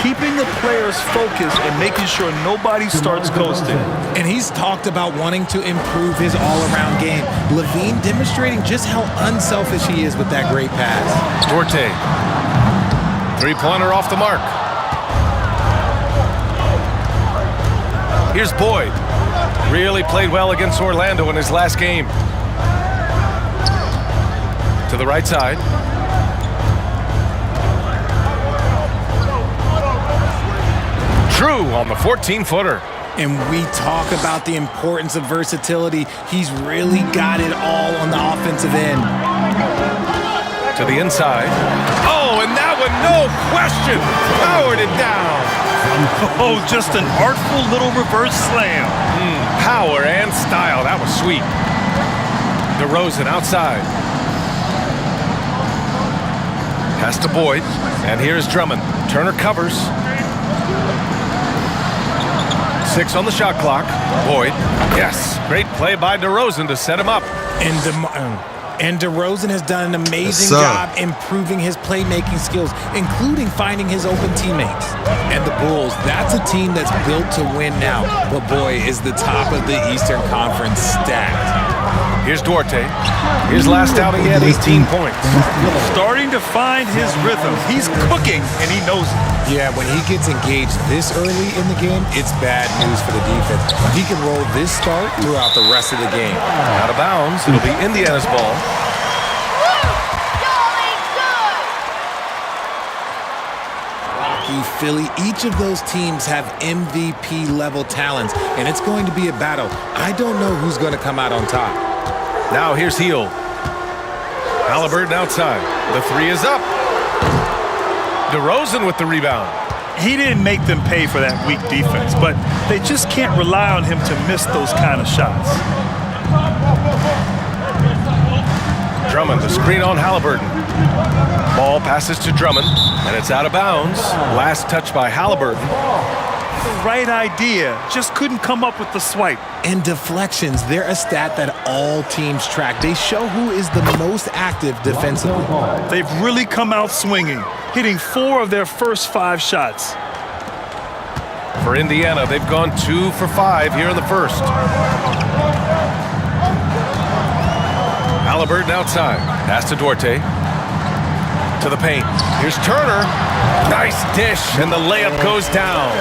Keeping the players focused and making sure nobody starts coasting.
And he's talked about wanting to improve his all-around game. Levine demonstrating just how unselfish he is with that great pass.
Duarte. Three-pointer off the mark. Here's Boyd. Really played well against Orlando in his last game. To the right side. Drew on the 14-footer.
And we talk about the importance of versatility. He's really got it all on the offensive end.
To the inside. Oh, and that one, no question, powered it down.
Oh, just an artful little reverse slam.
Power and style, that was sweet. DeRozan outside. Pass to Boyd, and here's Drummond. Turner covers. 6 on the shot clock. Boyd, yes, great play by DeRozan to set him up.
And DeRozan has done an amazing job improving his playmaking skills, including finding his open teammates. And the Bulls, that's a team that's built to win now. But boy, is the top of the Eastern Conference stacked.
Here's Duarte. His last outing, he had 18 points.
Starting to find his rhythm. He's cooking, and he knows it.
Yeah, when he gets engaged this early in the game, it's bad news for the defense. If he can roll this start throughout the rest of the game.
Out of bounds, it'll be Indiana's ball.
Rocky, Philly, each of those teams have MVP-level talents, and it's going to be a battle. I don't know who's going to come out on top.
Now here's Heel. Halliburton outside. The three is up. DeRozan with the rebound.
He didn't make them pay for that weak defense, but they just can't rely on him to miss those kind of shots.
Drummond, the screen on Halliburton. Ball passes to Drummond, and it's out of bounds. Last touch by Halliburton.
The right idea, just couldn't come up with the swipe.
And deflections, they're a stat that all teams track. They show who is the most active defensively.
They've really come out swinging, hitting 4 of their first 5 shots.
For Indiana, they've gone 2 for 5 here in the first. Halliburton outside. Pass to Duarte. To the paint. Here's Turner. Nice dish, and the layup goes down.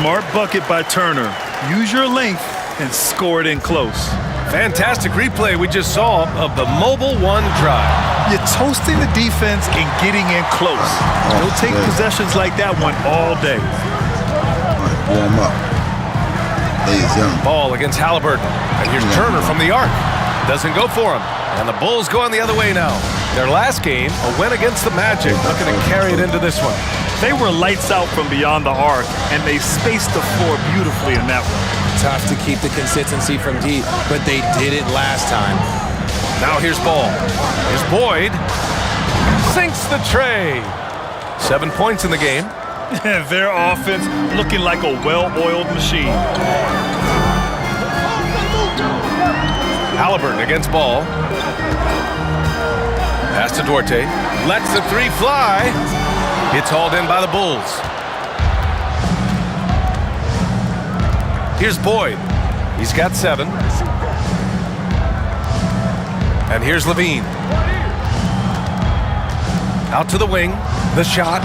Smart bucket by Turner. Use your length and score it in close.
Fantastic replay we just saw of the mobile 1 drive.
You're toasting the defense and getting in close. They'll take possessions like that one all day.
Warm up. He's young.
Ball against Halliburton. And here's Turner from the arc. Doesn't go for him. And the Bulls going the other way now. Their last game, a win against the Magic, looking to carry it into this one.
They were lights out from beyond the arc, and they spaced the floor beautifully in that one.
Tough to keep the consistency from deep, but they did it last time.
Now here's Ball. Here's Boyd. Sinks the tray. 7 points in the game.
Their offense looking like a well-oiled machine.
Halliburton against Ball. Pass to Duarte. Lets the 3 fly. It's hauled in by the Bulls. Here's Boyd. He's got 7. And here's Levine. Out to the wing. The shot.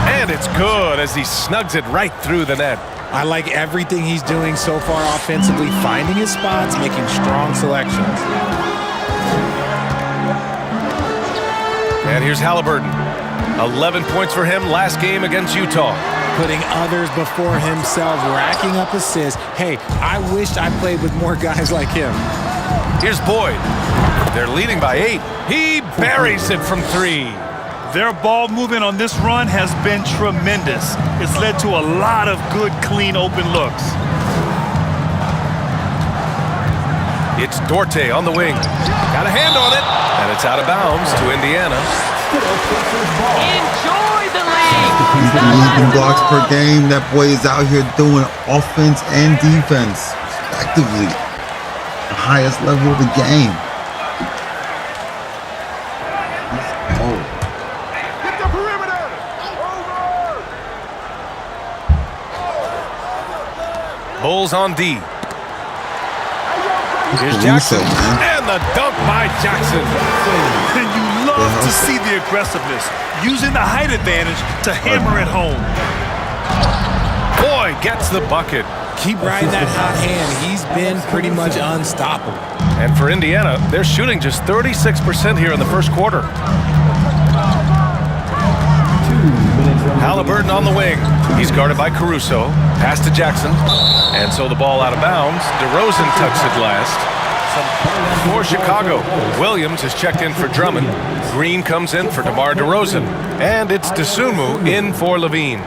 And it's good as he snugs it right through the net.
I like everything he's doing so far offensively, finding his spots, making strong selections.
And here's Halliburton. 11 points for him last game against Utah.
Putting others before himself, racking up assists. Hey, I wished I played with more guys like him.
Here's Boyd. They're leading by 8. He buries it from 3.
Their ball movement on this run has been tremendous. It's led to a lot of good, clean, open looks.
It's Duarte on the wing. Got a hand on it, and it's out of bounds to Indiana.
Enjoy the league.
He's leading blocks per game. That boy is out here doing offense and defense, respectively. The highest level of the game.
Bulls on D. Here's Jackson. And the dunk by Jackson.
And you love to see the aggressiveness, using the height advantage to hammer it home.
Boy gets the bucket.
Keep riding that hot hand. He's been pretty much unstoppable.
And for Indiana, they're shooting just 36% here in the first quarter. Halliburton on the wing. He's guarded by Caruso. Pass to Jackson. And so the ball out of bounds. DeRozan tucks it last. For Chicago, Williams is checked in for Drummond. Green comes in for DeMar DeRozan. And it's Dosunmu in for Levine.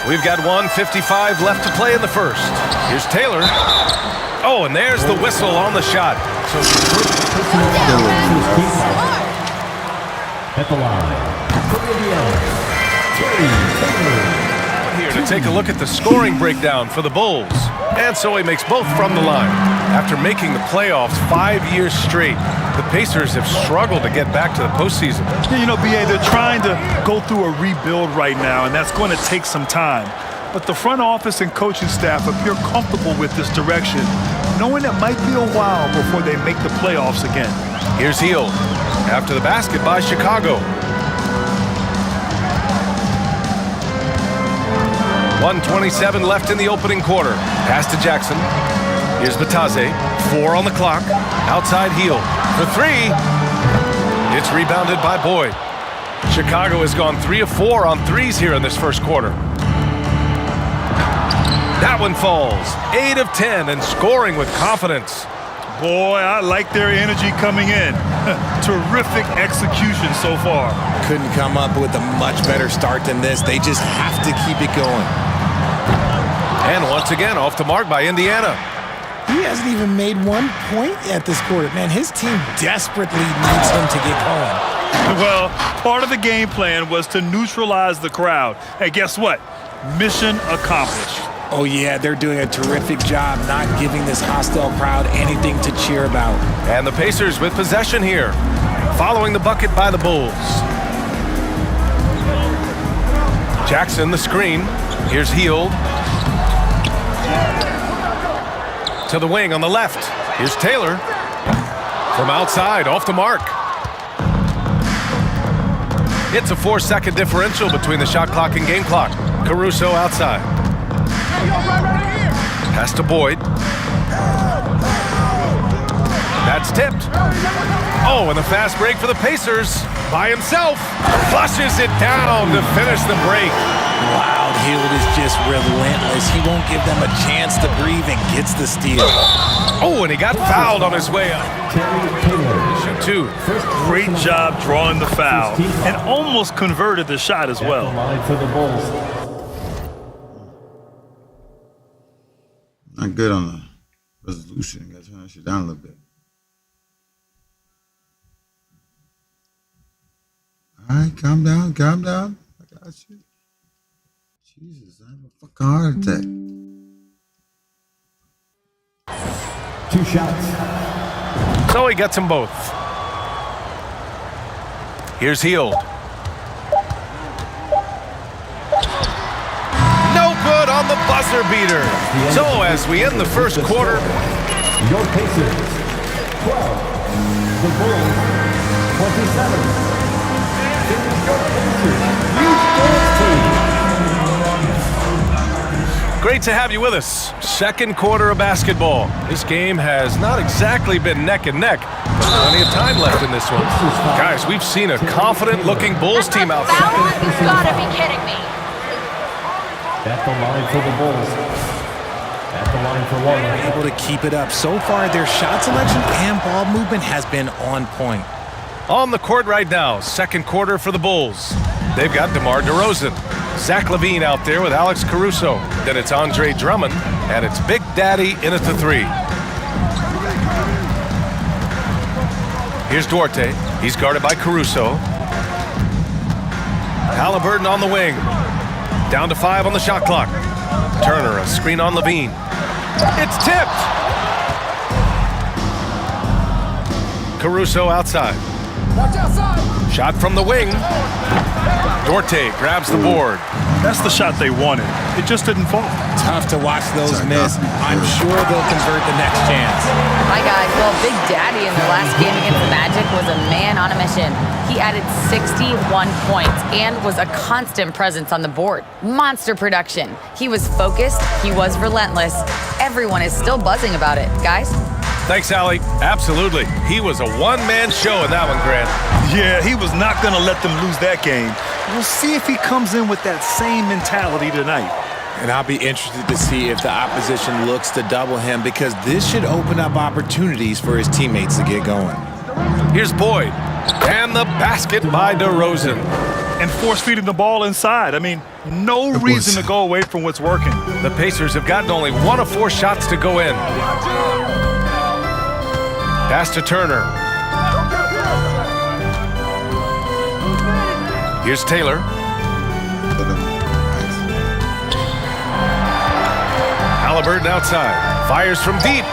We've got 1:55 left to play in the first. Here's Taylor. Oh, and there's the whistle on the shot. So
at the line.
Here to take a look at the scoring breakdown for the Bulls. And so he makes both from the line. After making the playoffs 5 years straight, the Pacers have struggled to get back to the postseason.
You know, B.A., they're trying to go through a rebuild right now, and that's going to take some time. But the front office and coaching staff appear comfortable with this direction, knowing it might be a while before they make the playoffs again.
Here's Hield. After the basket by Chicago. 1:27 left in the opening quarter. Pass to Jackson. Here's Batase. 4 on the clock. Outside Hield. For 3. It's rebounded by Boyd. Chicago has gone 3 of 4 on threes here in this first quarter. That one falls. 8 of 10 and scoring with confidence.
Boy, I like their energy coming in. Terrific execution so far.
Couldn't come up with a much better start than this. They just have to keep it going.
And once again, off the mark by Indiana.
He hasn't even made 1 point yet this quarter. Man, his team desperately needs him to get going.
Well, part of the game plan was to neutralize the crowd. And guess what? Mission accomplished.
Oh, yeah, they're doing a terrific job not giving this hostile crowd anything to cheer about.
And the Pacers with possession here, following the bucket by the Bulls. Jackson, the screen. Here's Hield. To the wing on the left. Here's Taylor. From outside, off the mark. It's a 4-second differential between the shot clock and game clock. Caruso outside. Pass to Boyd. That's tipped. Oh, and the fast break for the Pacers. By himself. Flushes it down to finish the break.
Wow, Hield is just relentless. He won't give them a chance to breathe and gets the steal.
Oh, and he got fouled on his way up. Two.
Great job drawing the foul and almost converted the shot as well.
Not good on the resolution. Got to turn that shit down a little bit. All right, calm down, calm down. I got you. Jesus, I have a fucking heart attack.
2 shots.
So he gets them both. Here's Hield. No good on the buzzer beater. So as we end the first quarter,
Your Pacers 12, the Bulls 27.
Great to have you with us. Second quarter of basketball. This game has not exactly been neck and neck, but plenty of time left in this one. Guys, we've seen a confident-looking Bulls team out there.
You've got to be kidding me.
At the line for the Bulls. At the line for Warren.
Able to keep it up. So far, their shot selection and ball movement has been on point.
On the court right now, second quarter for the Bulls. They've got DeMar DeRozan. Zach LaVine out there with Alex Caruso. Then it's Andre Drummond, and it's Big Daddy in at the 3. Here's Duarte. He's guarded by Caruso. Halliburton on the wing. Down to 5 on the shot clock. Turner, a screen on LaVine. It's tipped! Caruso outside. Shot from the wing. Duarte grabs the board.
That's the shot they wanted. It just didn't fall.
Tough to watch those miss. I'm sure they'll convert the next chance.
Hi, guys. Well, Big Daddy in the last game against the Magic was a man on a mission. He added 61 points and was a constant presence on the board. Monster production. He was focused. He was relentless. Everyone is still buzzing about it. Guys?
Thanks, Allie. Absolutely. He was a one-man show in that one, Grant.
Yeah, he was not going to let them lose that game. We'll see if he comes in with that same mentality tonight.
And I'll be interested to see if the opposition looks to double him, because this should open up opportunities for his teammates to get going.
Here's Boyd. And the basket by DeRozan.
And force-feeding the ball inside. I mean, no reason to go away from what's working.
The Pacers have gotten only 1 of 4 shots to go in. Pass to Turner. Here's Taylor. Halliburton outside. Fires from deep.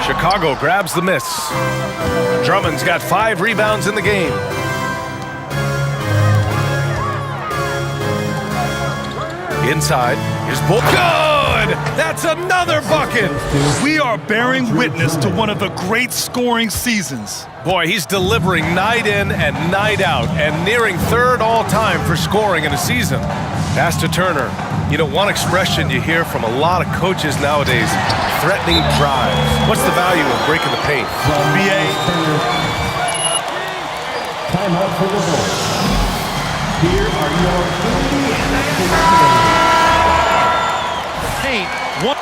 Chicago grabs the miss. Drummond's got 5 rebounds in the game. Inside. Here's Bull. Good! That's another bucket!
We are bearing witness to one of the great scoring seasons.
Boy, he's delivering night in and night out and nearing 3rd all-time for scoring in a season. Pass to Turner. You know, one expression you hear from a lot of coaches nowadays, threatening drives. What's the value of breaking the paint?
BA.
Timeout for the Bulls. Here are your Indiana
Paint. One.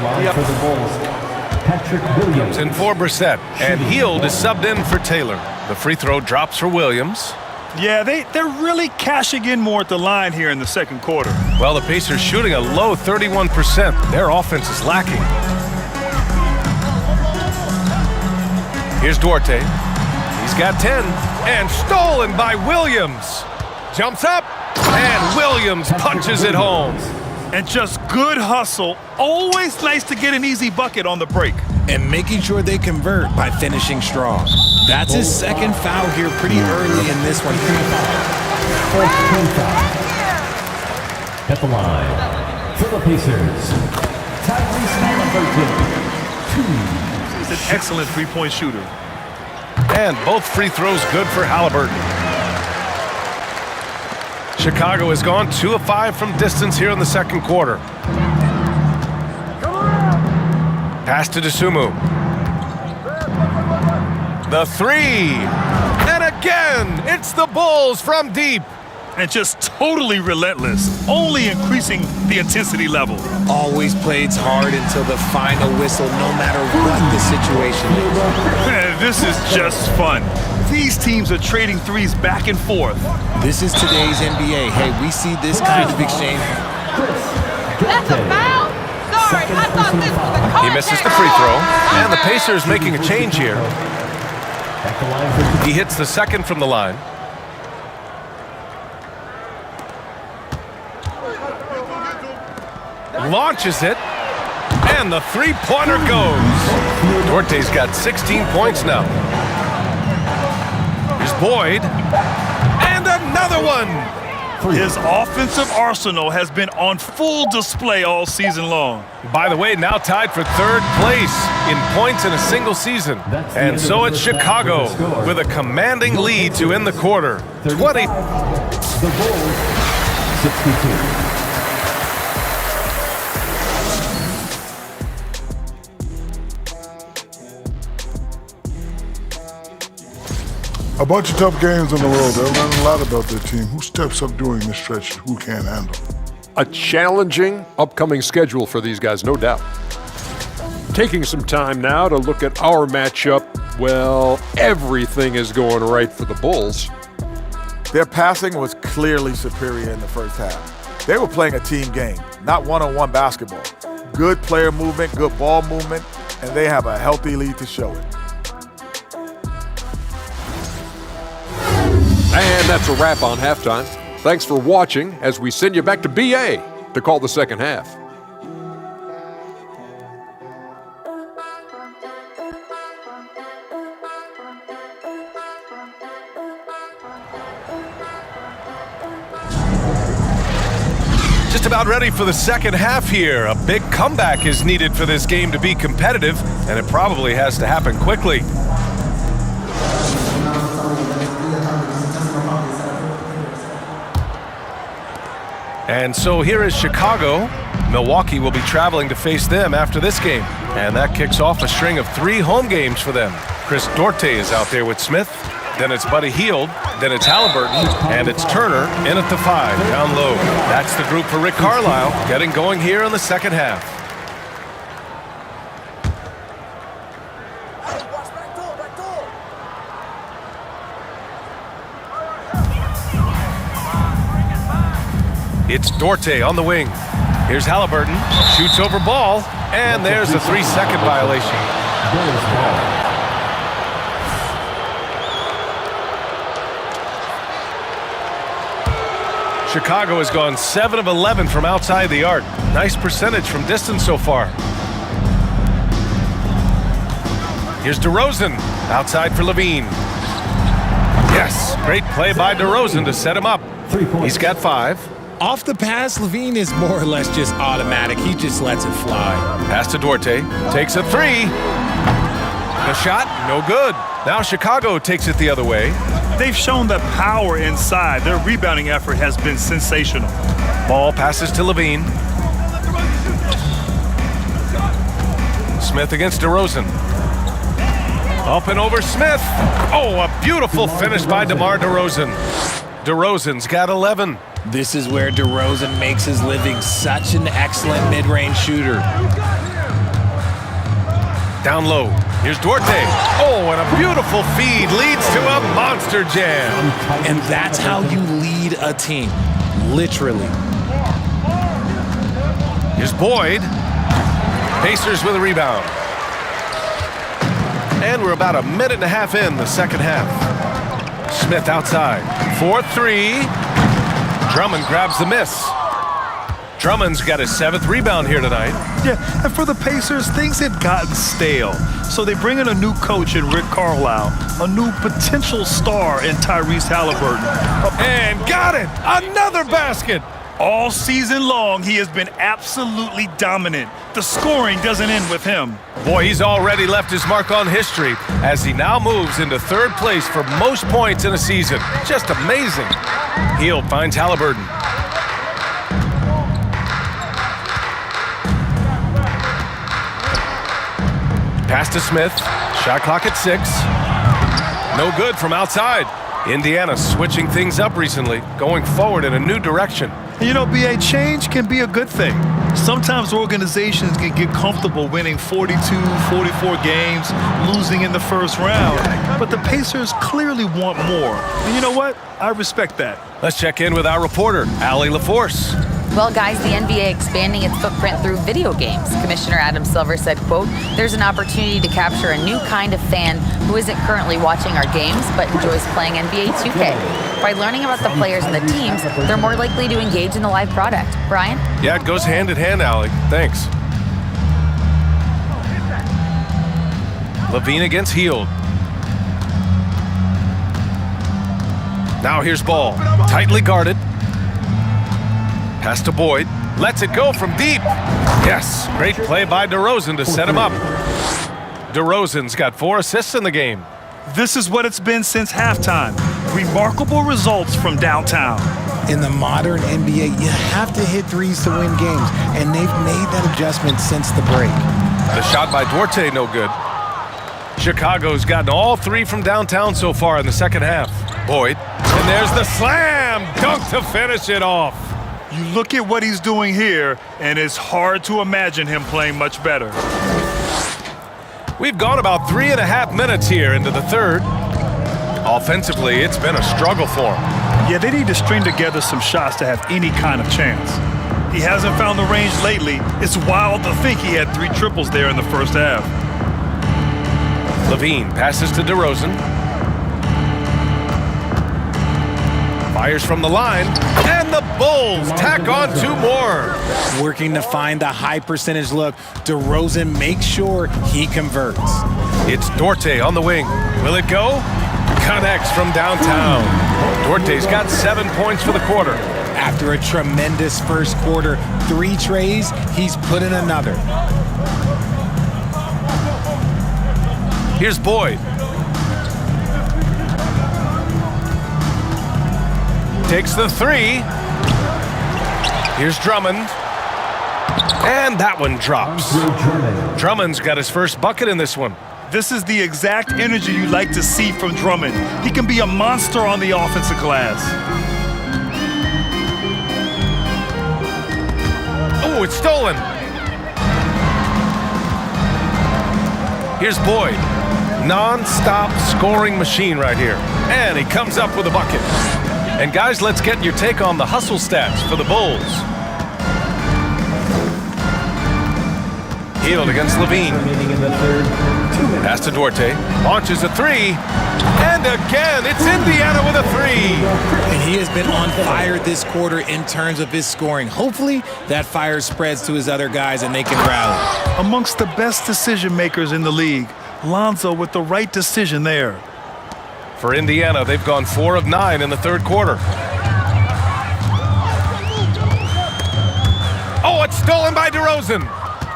line for the Bulls, Patrick Williams.
In for Brissett, and Hield is subbed in for Taylor. The free throw drops for Williams.
Yeah, they're really cashing in more at the line here in the second quarter.
Well, the Pacers shooting a low 31%. Their offense is lacking. Here's Duarte. He's got 10, and stolen by Williams. Jumps up, and Williams punches it home.
And just good hustle. Always nice to get an easy bucket on the break.
And making sure they convert by finishing strong. That's his second foul here pretty early in this one.
At the line for the Pacers, Tyrese Haliburton.
He's an excellent three-point shooter.
And both free throws good for Haliburton. Chicago has gone 2 of 5 from distance here in the second quarter. Pass to Dosunmu. The three. And again, it's the Bulls from deep.
And just totally relentless, only increasing the intensity level.
Always plays hard until the final whistle, no matter what the situation is.
This is just fun. These teams are trading threes back and forth.
This is today's NBA. Hey, we see this kind of exchange.
That's a foul? Sorry, I thought this was a contact.
He misses the free throw, and the Pacers making a change here. He hits the second from the line. Launches it, and the three-pointer goes. Duarte's got 16 points now. Here's Boyd, and another one.
His offensive arsenal has been on full display all season long.
By the way, now tied for third place in points in a single season. And so it's Chicago with a commanding lead to end the quarter. 20.
The Bulls, 62.
A bunch of tough games in a row. They'll learn a lot about their team. Who steps up during this stretch and who can't handle?
A challenging upcoming schedule for these guys, no doubt. Taking some time now to look at our matchup. Well, everything is going right for the Bulls.
Their passing was clearly superior in the first half. They were playing a team game, not one-on-one basketball. Good player movement, good ball movement, and they have a healthy lead to show it.
And that's a wrap on halftime. Thanks for watching as we send you back to BA to call the second half.
Just about ready for the second half here. A big comeback is needed for this game to be competitive, and it probably has to happen quickly. And so here is Chicago. Milwaukee will be traveling to face them after this game. And that kicks off a string of 3 home games for them. Chris Duarte is out there with Smith. Then it's Buddy Hield. Then it's Haliburton. And it's Turner in at the 5, down low. That's the group for Rick Carlisle, getting going here in the second half. It's Duarte on the wing. Here's Haliburton, shoots over ball, and there's a 3-second violation. Chicago has gone 7 of 11 from outside the arc. Nice percentage from distance so far. Here's DeRozan, outside for Levine. Yes, great play by DeRozan to set him up. He's got 5.
Off the pass, Levine is more or less just automatic. He just lets it fly.
Pass to Duarte. Takes a 3. The shot, no good. Now Chicago takes it the other way.
They've shown the power inside. Their rebounding effort has been sensational.
Ball passes to Levine. Smith against DeRozan. Up and over Smith. Oh, a beautiful finish by DeMar DeRozan. DeRozan's got 11.
This is where DeRozan makes his living. Such an excellent mid-range shooter.
Down low. Here's Duarte. Oh, and a beautiful feed leads to a monster jam.
And that's how you lead a team. Literally.
Here's Boyd. Pacers with a rebound. And we're about a minute and a half in the second half. Smith outside. 4-3. Drummond grabs the miss. Drummond's got his 7th rebound here tonight.
Yeah, and for the Pacers, things had gotten stale. So they bring in a new coach in Rick Carlisle, a new potential star in Tyrese Halliburton.
And got it! Another basket!
All season long, he has been absolutely dominant. The scoring doesn't end with him.
Boy, he's already left his mark on history as he now moves into 3rd place for most points in a season. Just amazing. Hield finds Halliburton. Pass to Smith. Shot clock at 6. No good from outside. Indiana switching things up recently, going forward in a new direction.
You know, BA, change can be a good thing. Sometimes organizations can get comfortable winning 42, 44 games, losing in the first round. But the Pacers clearly want more. And you know what? I respect that.
Let's check in with our reporter, Allie LaForce.
Well, guys, the NBA expanding its footprint through video games. Commissioner Adam Silver said, quote, "There's an opportunity to capture a new kind of fan who isn't currently watching our games but enjoys playing NBA 2K. By learning about the players and the teams, they're more likely to engage in the live product." Brian?
Yeah, it goes hand in hand, Allie. Thanks. Levine against Hield. Now here's Ball. Tightly guarded. Pass to Boyd. Lets it go from deep. Yes, great play by DeRozan to set him up. DeRozan's got 4 assists in the game.
This is what it's been since halftime. Remarkable results from downtown.
In the modern NBA, you have to hit threes to win games, and they've made that adjustment since the break.
The shot by Duarte, no good. Chicago's gotten all 3 from downtown so far in the second half. Boyd, and there's the slam dunk to finish it off.
You look at what he's doing here, and it's hard to imagine him playing much better.
We've gone about 3.5 minutes here into the third. Offensively, it's been a struggle for him.
Yeah, they need to string together some shots to have any kind of chance. He hasn't found the range lately. It's wild to think he had 3 triples there in the first half.
Levine passes to DeRozan. Fires from the line, and the Bulls tack on 2 more.
Working to find the high percentage look, DeRozan makes sure he converts.
It's Duarte on the wing. Will it go? Connects from downtown. Duarte's got 7 points for the quarter.
After a tremendous first quarter, 3 trays, he's put in another.
Here's Boyd. Takes the 3. Here's Drummond. And that one drops. Drummond's got his first bucket in this one.
This is the exact energy you like to see from Drummond. He can be a monster on the offensive glass.
Oh, it's stolen. Here's Boyd. Non-stop scoring machine right here. And he comes up with a bucket. And guys, let's get your take on the hustle stats for the Bulls. Hield against Levine. Pass to Duarte. Launches a 3. And again, it's Indiana with a 3.
And he has been on fire this quarter in terms of his scoring. Hopefully, that fire spreads to his other guys and they can rally.
Amongst the best decision makers in the league, Lonzo with the right decision there.
For Indiana, they've gone 4 of 9 in the third quarter. Oh, it's stolen by DeRozan.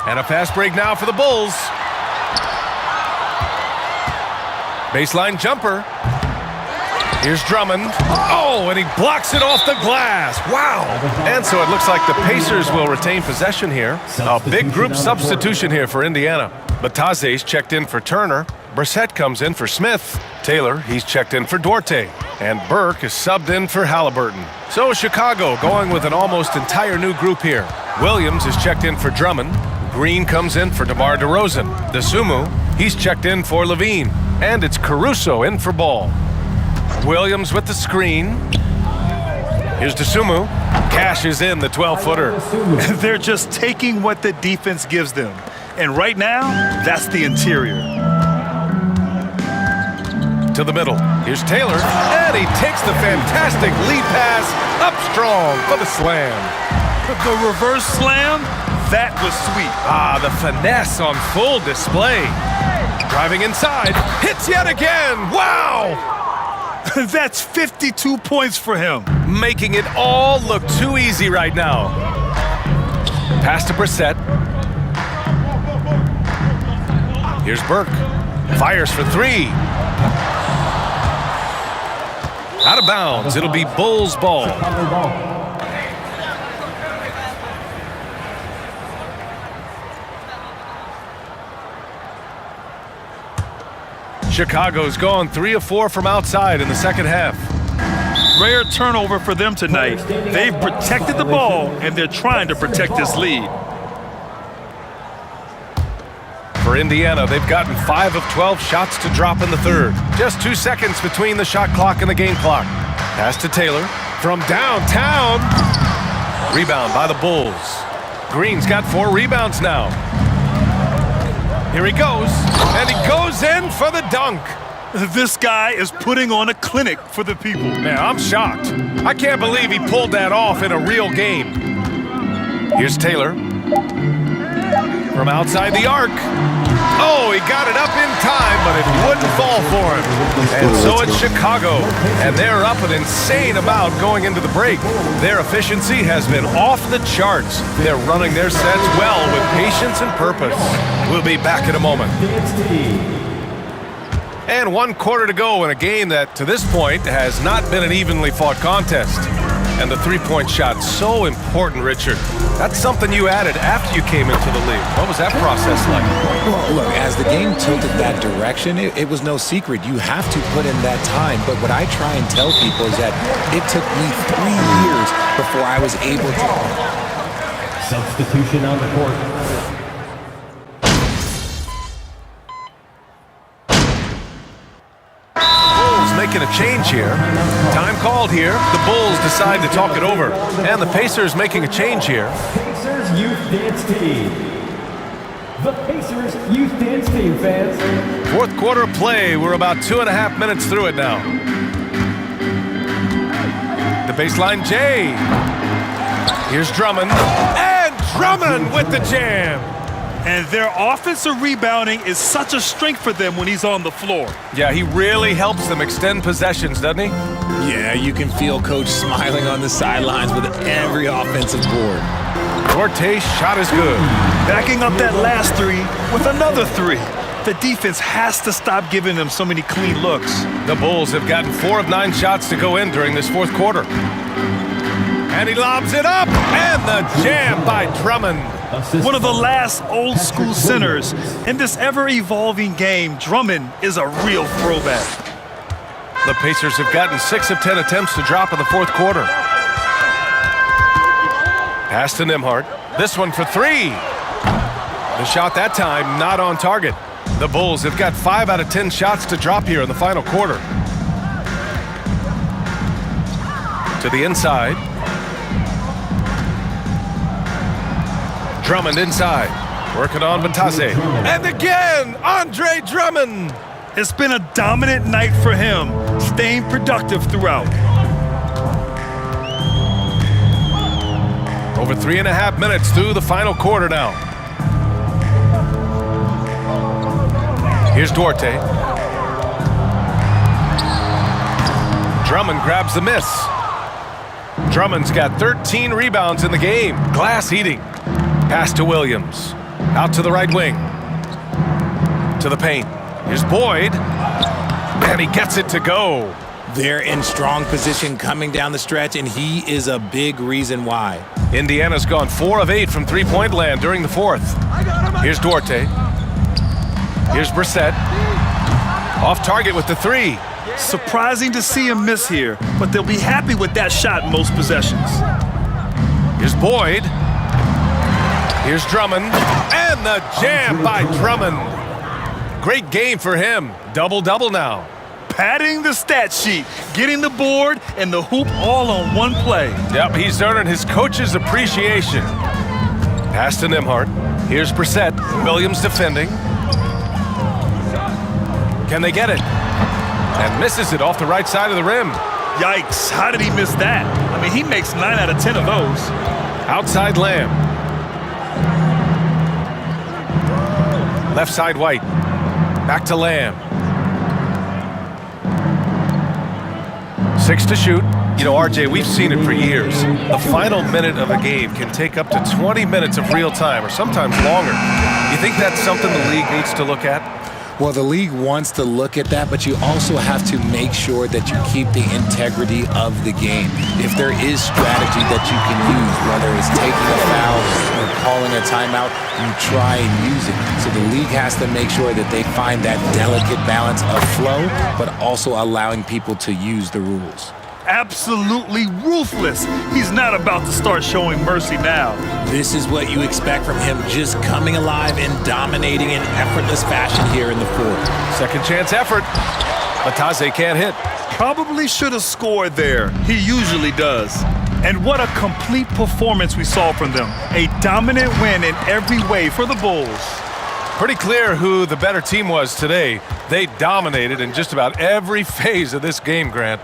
And a fast break now for the Bulls. Baseline jumper. Here's Drummond. Oh, and he blocks it off the glass. Wow. And so it looks like the Pacers will retain possession here. A big group substitution here for Indiana. Bataze's checked in for Turner. Brissett comes in for Smith. Taylor, he's checked in for Duarte. And Burke is subbed in for Halliburton. So Chicago going with an almost entire new group here. Williams is checked in for Drummond. Green comes in for DeMar DeRozan. DeSumo He's checked in for Levine. And it's Caruso in for Ball. Williams with the screen. Here's Dosunmu. Cashes in the 12-footer.
They're just taking what the defense gives them. And right now, that's the interior.
To the middle. Here's Taylor. And he takes the fantastic lead pass up strong for the slam.
The reverse slam, that was sweet.
Ah, the finesse on full display. Driving inside, hits yet again. Wow!
That's 52 points for him.
Making it all look too easy right now. Pass to Brissett. Here's Burke. Fires for three. Out of bounds. It'll be Bulls ball. Chicago's gone 3 of 4 from outside in the second half.
Rare turnover for them tonight. They've protected the ball, and they're trying to protect this lead.
For Indiana, they've gotten 5 of 12 shots to drop in the third. Just 2 seconds between the shot clock and the game clock. Pass to Taylor from downtown. Rebound by the Bulls. Green's got 4 rebounds now. Here he goes, and he goes in for the dunk.
This guy is putting on a clinic for the people.
Man, I'm shocked. I can't believe he pulled that off in a real game. Here's Taylor. From outside the arc. Oh, he got it up in time, but it wouldn't fall for him. And so it's Chicago, and they're up an insane amount going into the break. Their efficiency has been off the charts. They're running their sets well with patience and purpose. We'll be back in a moment. And 1 quarter to go in a game that, to this point, has not been an evenly fought contest. And the three-point shot, so important, Richard. That's something you added after you came into the league. What was that process like?
Well, look, as the game tilted that direction, it was no secret. You have to put in that time. But what I try and tell people is that it took me 3 years before I was able to.
Substitution on the court.
Making a change here. Time called here. The Bulls decide to talk it over. And the Pacers making a change here.
Pacers Youth Dance Team. The Pacers Youth Dance Team, fans.
4th quarter play. We're about 2.5 minutes through it now. The baseline J. Here's Drummond. And Drummond with the jam.
And their offensive rebounding is such a strength for them when he's on the floor.
Yeah, he really helps them extend possessions, doesn't he?
Yeah, you can feel Coach smiling on the sidelines with every offensive board.
Duarte's shot is good.
Backing up that last 3 with another 3. The defense has to stop giving them so many clean looks.
The Bulls have gotten 4 of 9 shots to go in during this 4th quarter. And he lobs it up, and the jam by Drummond.
One of the last old-school centers in this ever-evolving game. Drummond is a real throwback.
The Pacers have gotten 6 of 10 attempts to drop in the 4th quarter. Pass to Nembhard. This one for 3. The shot that time not on target. The Bulls have got 5 out of 10 shots to drop here in the final quarter. To the inside. Drummond inside, working on Batase. And again, Andre Drummond.
It's been a dominant night for him, staying productive throughout.
Over 3.5 minutes through the final quarter now. Here's Duarte. Drummond grabs the miss. Drummond's got 13 rebounds in the game. Glass eating. Pass to Williams. Out to the right wing. To the paint. Here's Boyd. And he gets it to go.
They're in strong position coming down the stretch, and he is a big reason why.
Indiana's gone 4 of 8 from three-point land during the 4th. Here's Duarte. Here's Brissett. Off target with the 3.
Surprising to see him miss here, but they'll be happy with that shot most possessions.
Here's Boyd. Here's Drummond. And the jam by Drummond. great game for him. Double-double now.
Padding the stat sheet, getting the board and the hoop all on one play.
Yep, he's earning his coach's appreciation. Pass to Nembhard. Here's Brissett. Williams defending. Can they get it? And misses it off the right side of the rim.
Yikes, how did he miss that? I mean, he makes 9 out of 10 of those.
Outside Lamb. Left side White. Back to Lamb. 6 to shoot. You know, RJ, we've seen it for years. The final minute of a game can take up to 20 minutes of real time, or sometimes longer. You think that's something the league needs to look at?
Well, the league wants to look at that, but you also have to make sure that you keep the integrity of the game. If there is strategy that you can use, whether it's taking a foul or calling a timeout, you try and use it. So the league has to make sure that they find that delicate balance of flow, but also allowing people to use the rules.
Absolutely ruthless. He's not about to start showing mercy now.
This is what you expect from him, just coming alive and dominating in effortless fashion here in the fourth.
Second chance effort. Batase can't hit.
Probably should have scored there. He usually does. And what a complete performance we saw from them. A dominant win in every way for the Bulls.
Pretty clear who the better team was today. They dominated in just about every phase of this game, Grant.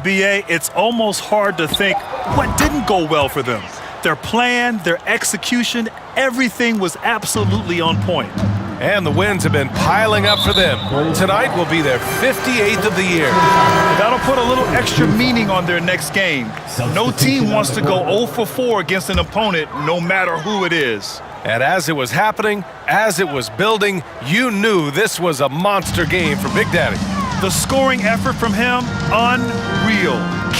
B.A., it's almost hard to think what didn't go well for them. Their plan, their execution, everything was absolutely on point.
And the wins have been piling up for them. Tonight will be their 58th of the year.
That'll put a little extra meaning on their next game. No team wants to go 0 for 4 against an opponent, no matter who it is.
And as it was happening, as it was building, you knew this was a monster game for Big Daddy.
The scoring effort from him, unreal.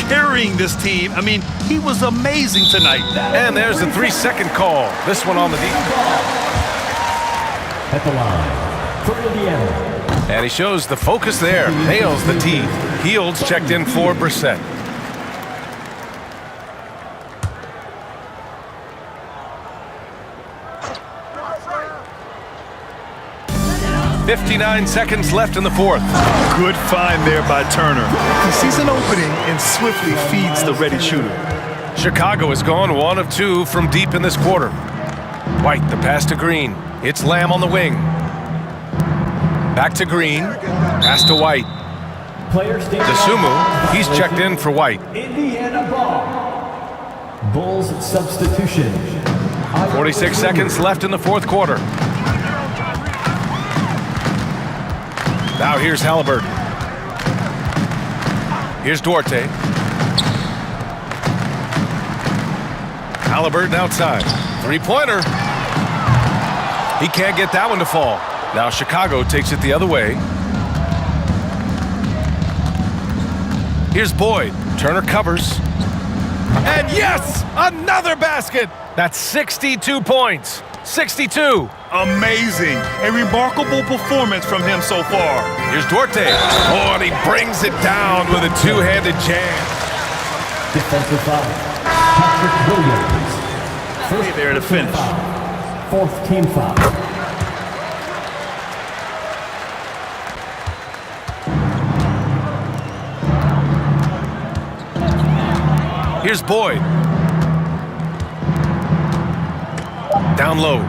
Carrying this team, I mean, he was amazing tonight.
And there's the 3-second call. This one on the deep.
At the line, for Indiana.
And he shows the focus there. Nails the tee. Fields checked in for Brissett. .59 seconds left in the fourth.
Good find there by Turner. He sees an opening and swiftly feeds the ready shooter.
Chicago has gone 1 of 2 from deep in this quarter. White, the pass to Green. It's Lamb on the wing. Back to Green. Pass to White. DeSumo, he's checked in for White.
Indiana ball. Bulls substitution.
46 seconds left in the fourth quarter. Now here's Halliburton. Here's Duarte. Halliburton outside. Three-pointer. He can't get that one to fall. Now Chicago takes it the other way. Here's Boyd. Turner covers. And yes! Another basket! That's 62 points. 62.
Amazing. A remarkable performance from him so far.
Here's Duarte. Oh, and he brings it down with a two-handed jam.
Defensive foul. Patrick Williams.
First there to finish.
Fourth team foul.
Here's Boyd. Down low.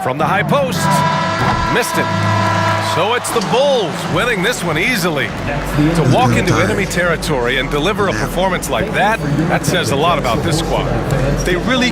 From the high post. Missed it. So it's the Bulls winning this one easily. To walk into enemy territory and deliver a performance like that, that says a lot about this squad.
They really